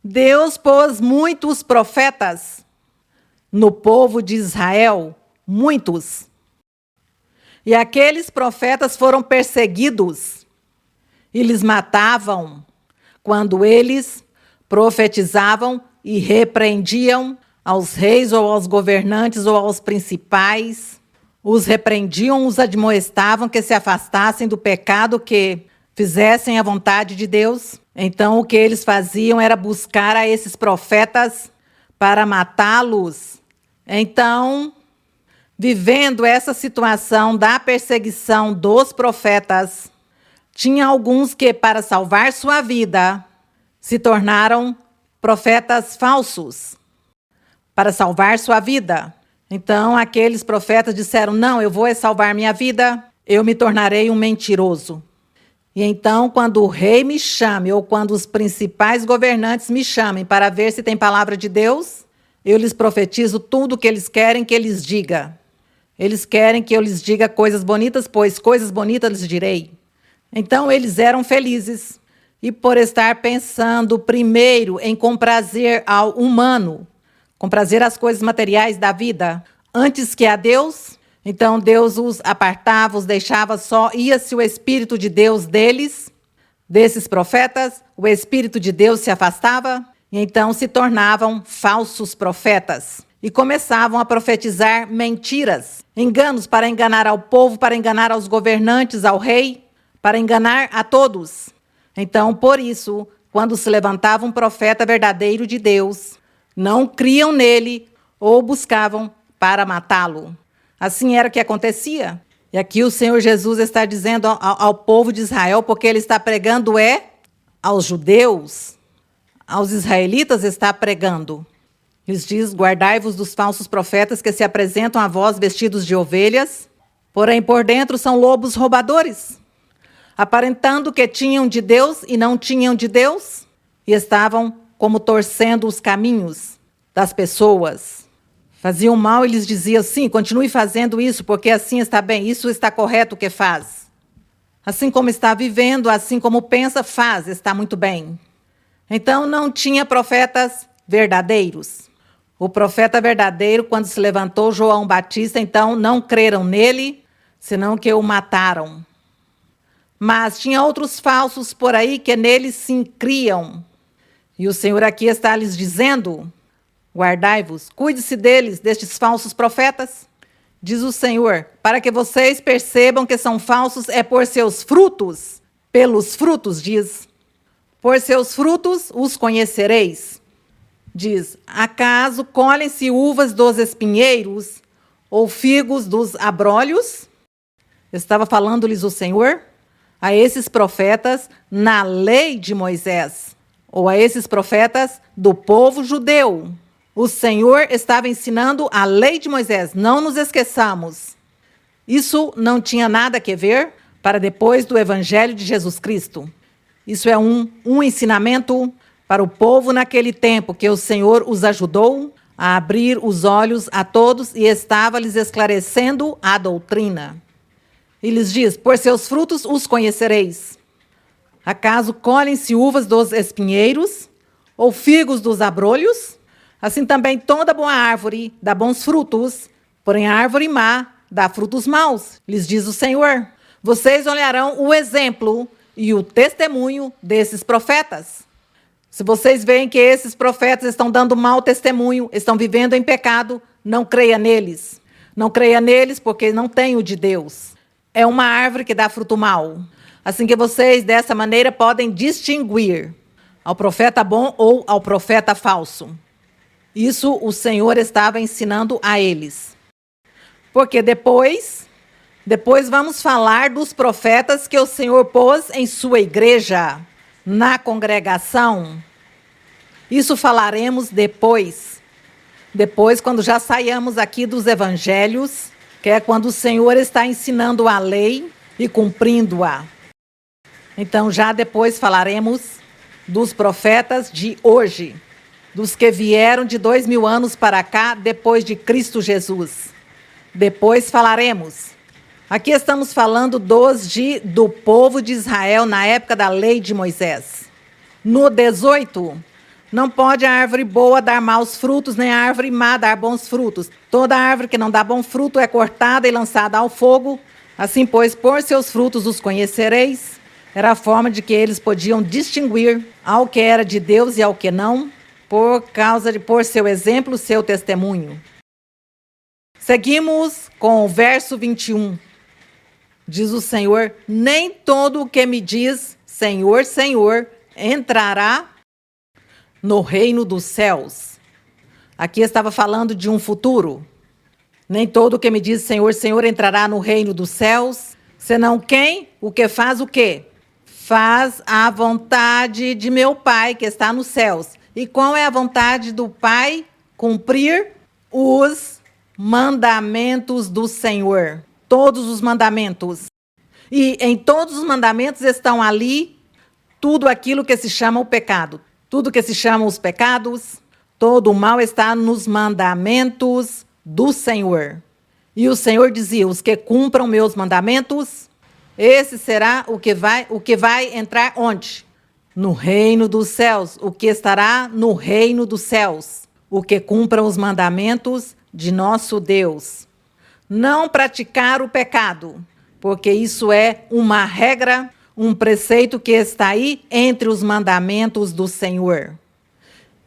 Deus pôs muitos profetas no povo de Israel, muitos. E aqueles profetas foram perseguidos. Eles matavam quando eles profetizavam e repreendiam aos reis ou aos governantes ou aos principais os repreendiam, os admoestavam que se afastassem do pecado, que fizessem a vontade de Deus. Então, o que eles faziam era buscar a esses profetas para matá-los. Então, vivendo essa situação da perseguição dos profetas, tinha alguns que, para salvar sua vida, se tornaram profetas falsos. Para salvar sua vida. Então, aqueles profetas disseram, não, eu vou salvar minha vida, eu me tornarei um mentiroso. E então, quando o rei me chame, ou quando os principais governantes me chamem para ver se tem palavra de Deus, eu lhes profetizo tudo o que eles querem que eu lhes diga. Eles querem que eu lhes diga coisas bonitas, pois coisas bonitas lhes direi. Então, eles eram felizes. E por estar pensando primeiro em comprazer ao humano, comprazer as coisas materiais da vida, antes que a Deus, então Deus os apartava, os deixava só, ia-se o Espírito de Deus deles, desses profetas, o Espírito de Deus se afastava, e então se tornavam falsos profetas. E começavam a profetizar mentiras, enganos para enganar ao povo, para enganar aos governantes, ao rei, para enganar a todos. Então, por isso, quando se levantava um profeta verdadeiro de Deus, não criam nele ou buscavam para matá-lo. Assim era o que acontecia. E aqui o Senhor Jesus está dizendo ao povo de Israel, porque ele está pregando aos judeus, aos israelitas está pregando. Eles diz, guardai-vos dos falsos profetas que se apresentam a vós vestidos de ovelhas, porém por dentro são lobos roubadores, aparentando que tinham de Deus e não tinham de Deus, e estavam como torcendo os caminhos das pessoas. Faziam mal e lhes diziam, sim, continue fazendo isso, porque assim está bem, isso está correto o que faz. Assim como está vivendo, assim como pensa, faz, está muito bem. Então não tinha profetas verdadeiros. O profeta verdadeiro, quando se levantou João Batista, então não creram nele, senão que o mataram. Mas tinha outros falsos por aí que neles sim criam. E o Senhor aqui está lhes dizendo, guardai-vos, cuide-se deles, destes falsos profetas. Diz o Senhor, para que vocês percebam que são falsos é por seus frutos. Pelos frutos, diz. Por seus frutos os conhecereis. Diz, acaso colhem-se uvas dos espinheiros ou figos dos abrolhos? Estava falando-lhes o Senhor a esses profetas na lei de Moisés, ou a esses profetas do povo judeu. O Senhor estava ensinando a lei de Moisés, não nos esqueçamos. Isso não tinha nada a ver para depois do Evangelho de Jesus Cristo. Isso é um ensinamento para o povo naquele tempo, que o Senhor os ajudou a abrir os olhos a todos e estava lhes esclarecendo a doutrina. E lhes diz, por seus frutos os conhecereis. Acaso colhem-se uvas dos espinheiros ou figos dos abrolhos? Assim também toda boa árvore dá bons frutos, porém a árvore má dá frutos maus, lhes diz o Senhor. Vocês olharão o exemplo e o testemunho desses profetas. Se vocês veem que esses profetas estão dando mau testemunho, estão vivendo em pecado, não creia neles. Não creia neles porque não tem o de Deus. É uma árvore que dá fruto mau. Assim que vocês, dessa maneira, podem distinguir ao profeta bom ou ao profeta falso. Isso o Senhor estava ensinando a eles. Porque depois vamos falar dos profetas que o Senhor pôs em sua igreja, na congregação. Isso falaremos depois. Depois, quando já saiamos aqui dos evangelhos, que é quando o Senhor está ensinando a lei e cumprindo-a. Então, já depois falaremos dos profetas de hoje, dos que vieram de 2000 anos para cá, depois de Cristo Jesus. Depois falaremos. Aqui estamos falando do povo de Israel na época da lei de Moisés. No 18, não pode a árvore boa dar maus frutos, nem a árvore má dar bons frutos. Toda árvore que não dá bom fruto é cortada e lançada ao fogo. Assim, pois, por seus frutos os conhecereis. Era a forma de que eles podiam distinguir ao que era de Deus e ao que não, por seu exemplo, seu testemunho. Seguimos com o verso 21. Diz o Senhor: nem todo o que me diz Senhor, Senhor, entrará no reino dos céus. Aqui estava falando de um futuro. Nem todo o que me diz Senhor, Senhor entrará no reino dos céus, senão quem? O que faz o quê? Faz a vontade de meu Pai que está nos céus. E qual é a vontade do Pai? Cumprir os mandamentos do Senhor. Todos os mandamentos. E em todos os mandamentos estão ali tudo aquilo que se chama o pecado. Tudo que se chama os pecados, todo o mal está nos mandamentos do Senhor. E o Senhor dizia: os que cumpram meus mandamentos, esse será o que vai entrar onde? No reino dos céus. O que estará no reino dos céus? O que cumpra os mandamentos de nosso Deus. Não praticar o pecado, porque isso é uma regra, um preceito que está aí entre os mandamentos do Senhor.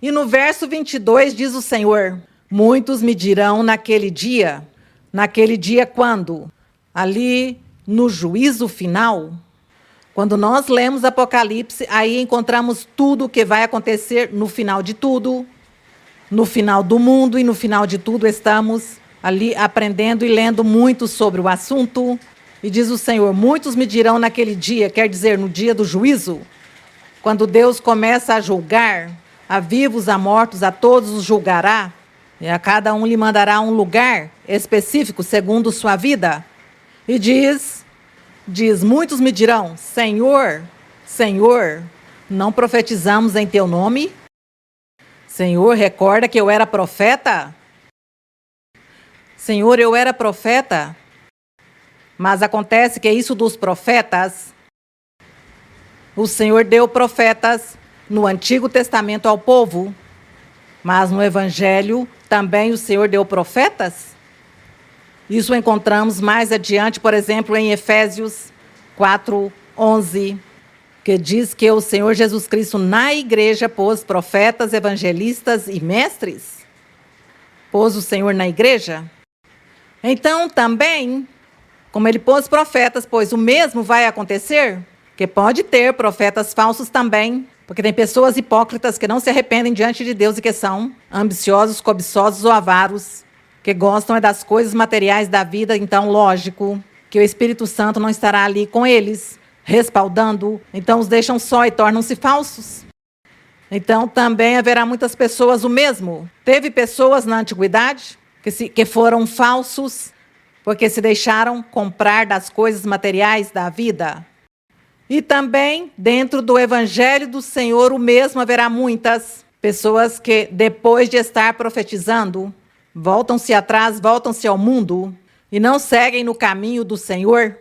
E no verso 22 diz o Senhor: muitos me dirão naquele dia quando? Ali no juízo final. Quando nós lemos Apocalipse, aí encontramos tudo o que vai acontecer no final de tudo, no final do mundo, e no final de tudo estamos ali aprendendo e lendo muito sobre o assunto. E diz o Senhor: muitos me dirão naquele dia, quer dizer, no dia do juízo, quando Deus começa a julgar, a vivos, a mortos, a todos os julgará, e a cada um lhe mandará um lugar específico segundo sua vida. E diz, muitos me dirão: Senhor, Senhor, não profetizamos em teu nome? Senhor, recorda que eu era profeta? Senhor, eu era profeta. Mas acontece que isso dos profetas, o Senhor deu profetas no Antigo Testamento ao povo, mas no Evangelho também o Senhor deu profetas. Isso encontramos mais adiante, por exemplo, em Efésios 4:11, que diz que o Senhor Jesus Cristo na igreja pôs profetas, evangelistas e mestres. Pôs o Senhor na igreja. Então também, como ele pôs profetas, pois o mesmo vai acontecer, que pode ter profetas falsos também, porque tem pessoas hipócritas que não se arrependem diante de Deus e que são ambiciosos, cobiçosos ou avaros, que gostam das coisas materiais da vida. Então, lógico que o Espírito Santo não estará ali com eles, respaldando, então os deixam só e tornam-se falsos. Então também haverá muitas pessoas o mesmo. Teve pessoas na antiguidade que foram falsos, porque se deixaram comprar das coisas materiais da vida. E também, dentro do Evangelho do Senhor, o mesmo haverá muitas pessoas que, depois de estar profetizando, voltam-se atrás, voltam-se ao mundo e não seguem no caminho do Senhor.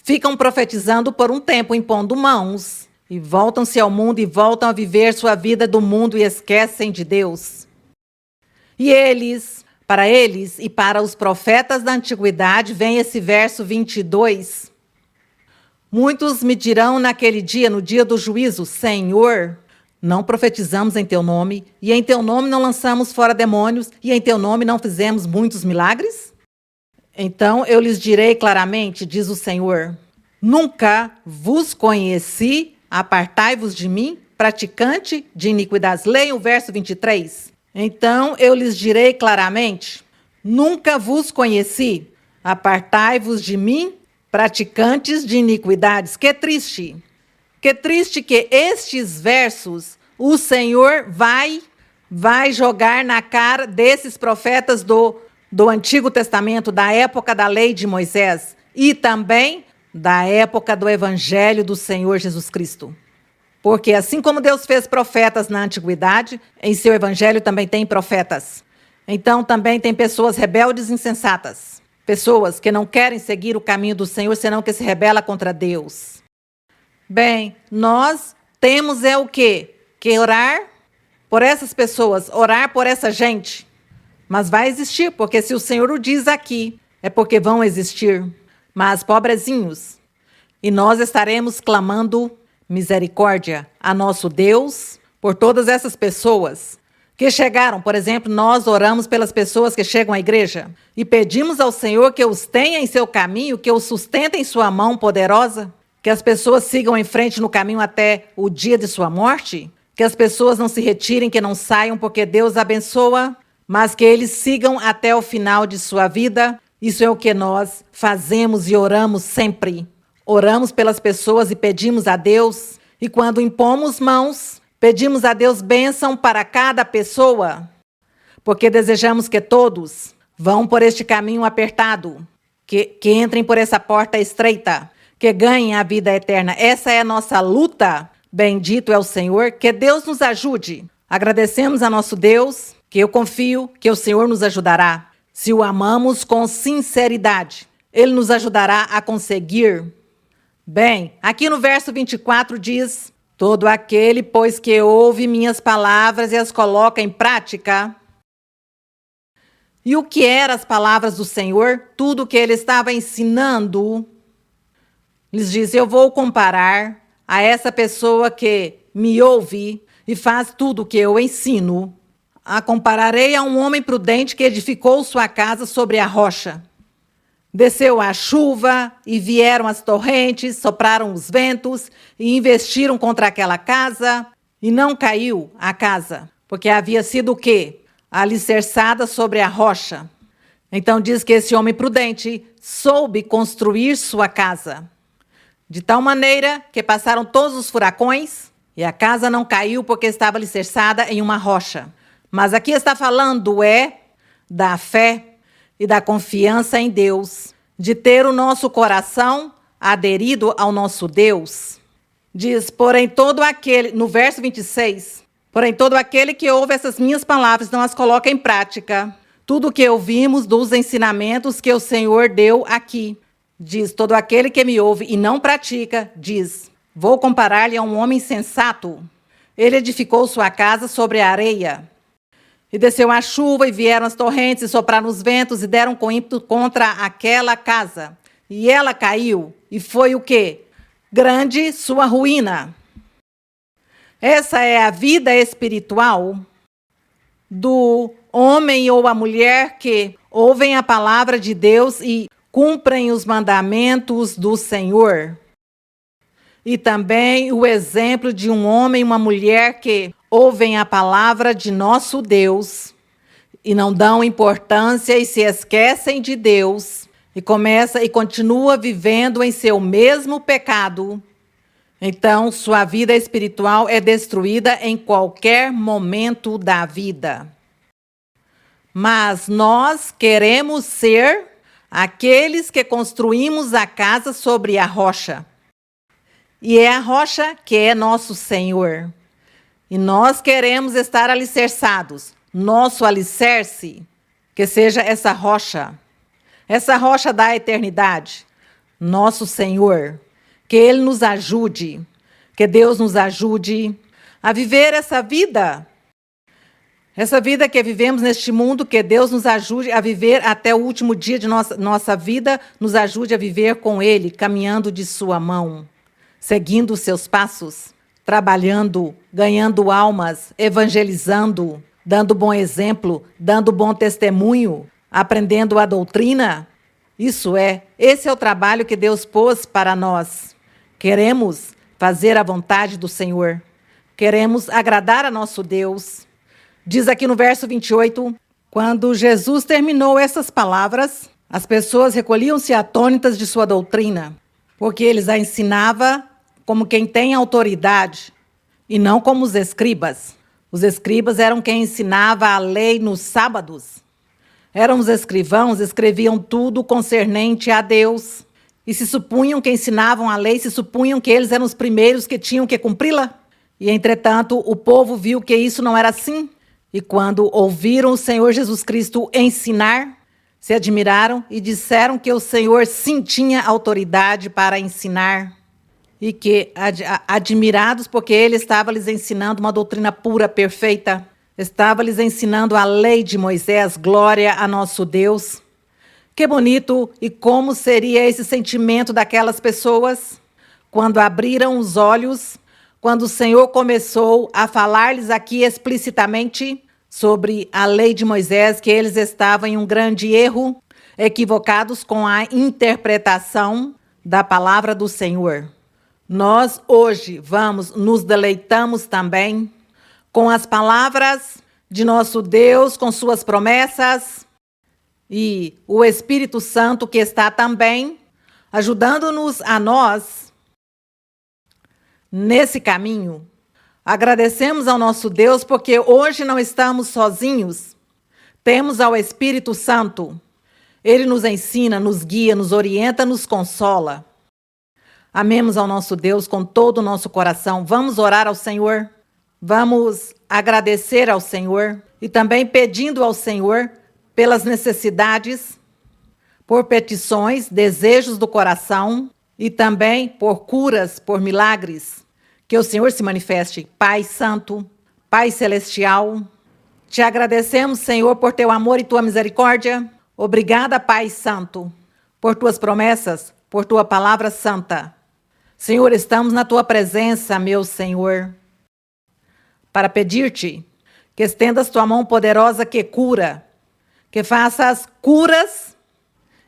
Ficam profetizando por um tempo, impondo mãos, e voltam-se ao mundo e voltam a viver sua vida do mundo e esquecem de Deus. E para eles e para os profetas da antiguidade, vem esse verso 22. Muitos me dirão naquele dia, no dia do juízo: Senhor, não profetizamos em teu nome, e em teu nome não lançamos fora demônios, e em teu nome não fizemos muitos milagres? Então eu lhes direi claramente, diz o Senhor: nunca vos conheci, apartai-vos de mim, praticante de iniquidades. Leiam o verso 23. Então eu lhes direi claramente: nunca vos conheci, apartai-vos de mim, praticantes de iniquidades. Que triste que estes versos o Senhor vai jogar na cara desses profetas do Antigo Testamento, da época da lei de Moisés e também da época do Evangelho do Senhor Jesus Cristo. Porque assim como Deus fez profetas na antiguidade, em seu Evangelho também tem profetas. Então também tem pessoas rebeldes e insensatas. Pessoas que não querem seguir o caminho do Senhor, senão que se rebela contra Deus. Bem, nós temos o quê? Que orar por essas pessoas, orar por essa gente. Mas vai existir, porque se o Senhor o diz aqui, é porque vão existir. Mas, pobrezinhos, e nós estaremos clamando misericórdia a nosso Deus por todas essas pessoas que chegaram. Por exemplo, nós oramos pelas pessoas que chegam à igreja e pedimos ao Senhor que os tenha em seu caminho, que os sustente em sua mão poderosa, que as pessoas sigam em frente no caminho até o dia de sua morte, que as pessoas não se retirem, que não saiam porque Deus abençoa, mas que eles sigam até o final de sua vida. Isso é o que nós fazemos e oramos sempre. Oramos pelas pessoas e pedimos a Deus, e quando impomos mãos, pedimos a Deus bênção para cada pessoa, porque desejamos que todos vão por este caminho apertado, que entrem por essa porta estreita, que ganhem a vida eterna. Essa é a nossa luta. Bendito é o Senhor, que Deus nos ajude. Agradecemos a nosso Deus, que eu confio que o Senhor nos ajudará. Se o amamos com sinceridade, Ele nos ajudará a conseguir. Bem, aqui no verso 24 diz: todo aquele, pois, que ouve minhas palavras e as coloca em prática. E o que eram as palavras do Senhor? Tudo que Ele estava ensinando. Lhes diz: eu vou comparar a essa pessoa que me ouve e faz tudo o que eu ensino. A compararei a um homem prudente que edificou sua casa sobre a rocha. Desceu a chuva e vieram as torrentes, sopraram os ventos e investiram contra aquela casa, e não caiu a casa, porque havia sido o quê? Alicerçada sobre a rocha. Então diz que esse homem prudente soube construir sua casa, de tal maneira que passaram todos os furacões e a casa não caiu porque estava alicerçada em uma rocha. Mas aqui está falando da fé e da confiança em Deus, de ter o nosso coração aderido ao nosso Deus. Diz, porém todo aquele, no verso 26, porém todo aquele que ouve essas minhas palavras não as coloca em prática, tudo o que ouvimos dos ensinamentos que o Senhor deu aqui. Diz, todo aquele que me ouve e não pratica, diz, vou comparar-lhe a um homem sensato. Ele edificou sua casa sobre a areia. E desceu a chuva, e vieram as torrentes, e sopraram os ventos, e deram com ímpeto contra aquela casa. E ela caiu, e foi o quê? Grande sua ruína. Essa é a vida espiritual do homem ou a mulher que ouvem a palavra de Deus e cumprem os mandamentos do Senhor. E também o exemplo de um homem e uma mulher que ouvem a palavra de nosso Deus e não dão importância e se esquecem de Deus e continua vivendo em seu mesmo pecado. Então, sua vida espiritual é destruída em qualquer momento da vida. Mas nós queremos ser aqueles que construímos a casa sobre a rocha. E é a rocha que é nosso Senhor. E nós queremos estar alicerçados. Nosso alicerce, que seja essa rocha da eternidade. Nosso Senhor. Que Ele nos ajude, que Deus nos ajude a viver essa vida que vivemos neste mundo, que Deus nos ajude a viver até o último dia de nossa vida, nos ajude a viver com Ele, caminhando de sua mão, seguindo os seus passos, trabalhando, ganhando almas, evangelizando, dando bom exemplo, dando bom testemunho, aprendendo a doutrina. Esse é o trabalho que Deus pôs para nós. Queremos fazer a vontade do Senhor. Queremos agradar a nosso Deus. Diz aqui no verso 28, quando Jesus terminou essas palavras, as pessoas recolhiam-se atônitas de sua doutrina, porque eles a ensinava como quem tem autoridade, e não como os escribas. Os escribas eram quem ensinava a lei nos sábados. Eram os escrivãos, escreviam tudo concernente a Deus. E se supunham que ensinavam a lei, se supunham que eles eram os primeiros que tinham que cumpri-la. E, entretanto, o povo viu que isso não era assim. E quando ouviram o Senhor Jesus Cristo ensinar, se admiraram e disseram que o Senhor sim tinha autoridade para ensinar. E que, admirados, porque Ele estava lhes ensinando uma doutrina pura, perfeita. Estava lhes ensinando a lei de Moisés, glória a nosso Deus. Que bonito e como seria esse sentimento daquelas pessoas quando abriram os olhos, quando o Senhor começou a falar-lhes aqui explicitamente sobre a lei de Moisés, que eles estavam em um grande erro, equivocados com a interpretação da palavra do Senhor. Nós hoje nos deleitamos também com as palavras de nosso Deus, com suas promessas, e o Espírito Santo que está também ajudando-nos a nós nesse caminho. Agradecemos ao nosso Deus porque hoje não estamos sozinhos. Temos ao Espírito Santo. Ele nos ensina, nos guia, nos orienta, nos consola. Amemos ao nosso Deus com todo o nosso coração. Vamos orar ao Senhor. Vamos agradecer ao Senhor e também pedindo ao Senhor pelas necessidades, por petições, desejos do coração e também por curas, por milagres. Que o Senhor se manifeste. Pai Santo, Pai Celestial, te agradecemos, Senhor, por teu amor e tua misericórdia. Obrigada, Pai Santo, por tuas promessas, por tua palavra santa. Senhor, estamos na tua presença, meu Senhor, para pedir-te que estendas tua mão poderosa que cura, que faças curas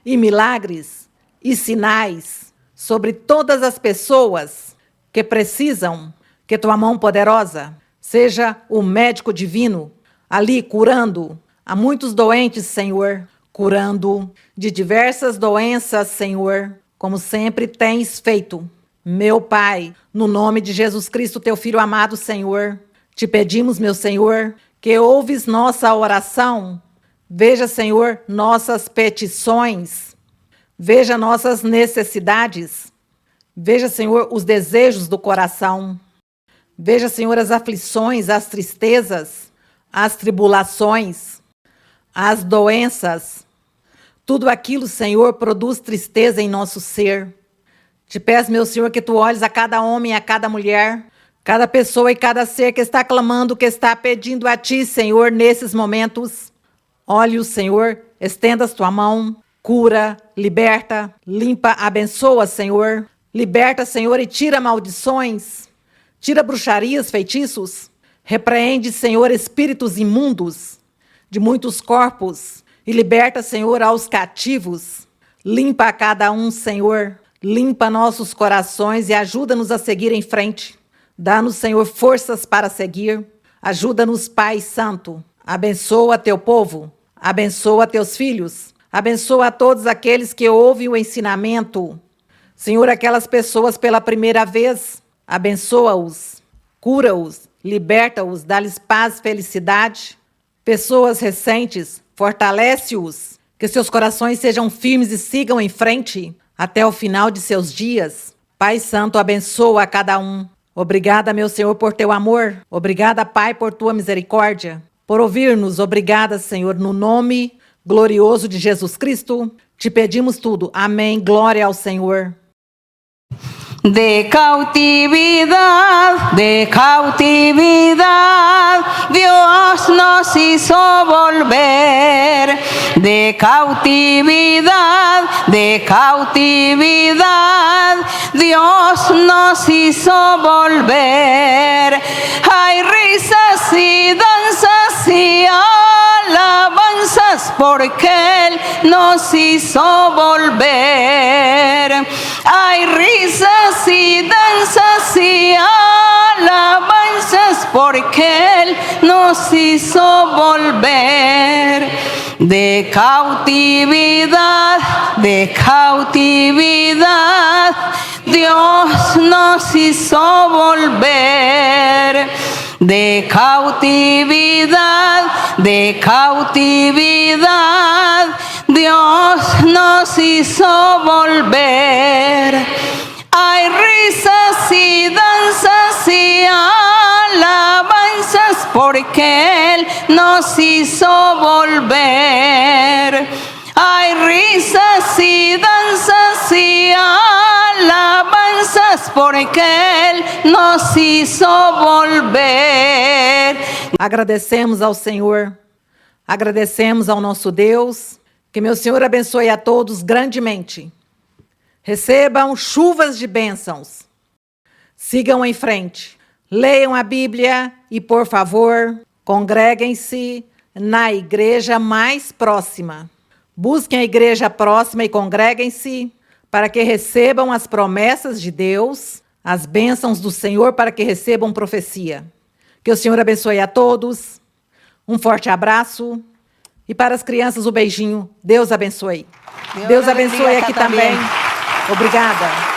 e milagres e sinais sobre todas as pessoas que precisam que tua mão poderosa seja o médico divino ali curando a muitos doentes, Senhor, curando de diversas doenças, Senhor, como sempre tens feito. Meu Pai, no nome de Jesus Cristo, teu Filho amado, Senhor, te pedimos, meu Senhor, que ouves nossa oração. Veja, Senhor, nossas petições. Veja nossas necessidades. Veja, Senhor, os desejos do coração. Veja, Senhor, as aflições, as tristezas, as tribulações, as doenças. Tudo aquilo, Senhor, produz tristeza em nosso ser. Te peço, meu Senhor, que tu olhes a cada homem e a cada mulher, cada pessoa e cada ser que está clamando, que está pedindo a ti, Senhor, nesses momentos. Olhe o Senhor, estendas tua mão, cura, liberta, limpa, abençoa, Senhor. Liberta, Senhor, e tira maldições, tira bruxarias, feitiços. Repreende, Senhor, espíritos imundos de muitos corpos e liberta, Senhor, aos cativos. Limpa a cada um, Senhor. Limpa nossos corações e ajuda-nos a seguir em frente. Dá-nos, Senhor, forças para seguir. Ajuda-nos, Pai Santo. Abençoa teu povo. Abençoa teus filhos. Abençoa a todos aqueles que ouvem o ensinamento. Senhor, aquelas pessoas pela primeira vez, abençoa-os, cura-os, liberta-os, dá-lhes paz, felicidade. Pessoas recentes, fortalece-os, que seus corações sejam firmes e sigam em frente até o final de seus dias. Pai Santo, abençoa a cada um. Obrigada, meu Senhor, por teu amor. Obrigada, Pai, por tua misericórdia. Por ouvir-nos, obrigada, Senhor, no nome glorioso de Jesus Cristo. Te pedimos tudo. Amém. Glória ao Senhor. De cautividad, Dios nos hizo volver. De cautividad, Dios nos hizo volver. Hay risas y danzas y alabanzas porque Él nos hizo volver. Hay risas y danzas y alabanzas porque Él nos hizo volver. De cautividad, Dios nos hizo volver. De cautividad, Dios nos hizo volver. Hay risas y danzas y alabanzas porque Él nos hizo volver. Hay risas y danzas y alabanzas porque Él nos hizo volver. Agradecemos ao Senhor, agradecemos ao nosso Deus. Que meu Senhor abençoe a todos grandemente. Recebam chuvas de bênçãos. Sigam em frente. Leiam a Bíblia e, por favor, Congreguem-se na igreja mais próxima. Busquem a igreja próxima e congreguem-se para que recebam as promessas de Deus, as bênçãos do Senhor para que recebam profecia. Que o Senhor abençoe a todos. Um forte abraço. E para as crianças, o beijinho. Deus abençoe. Deus abençoe aqui também. Obrigada.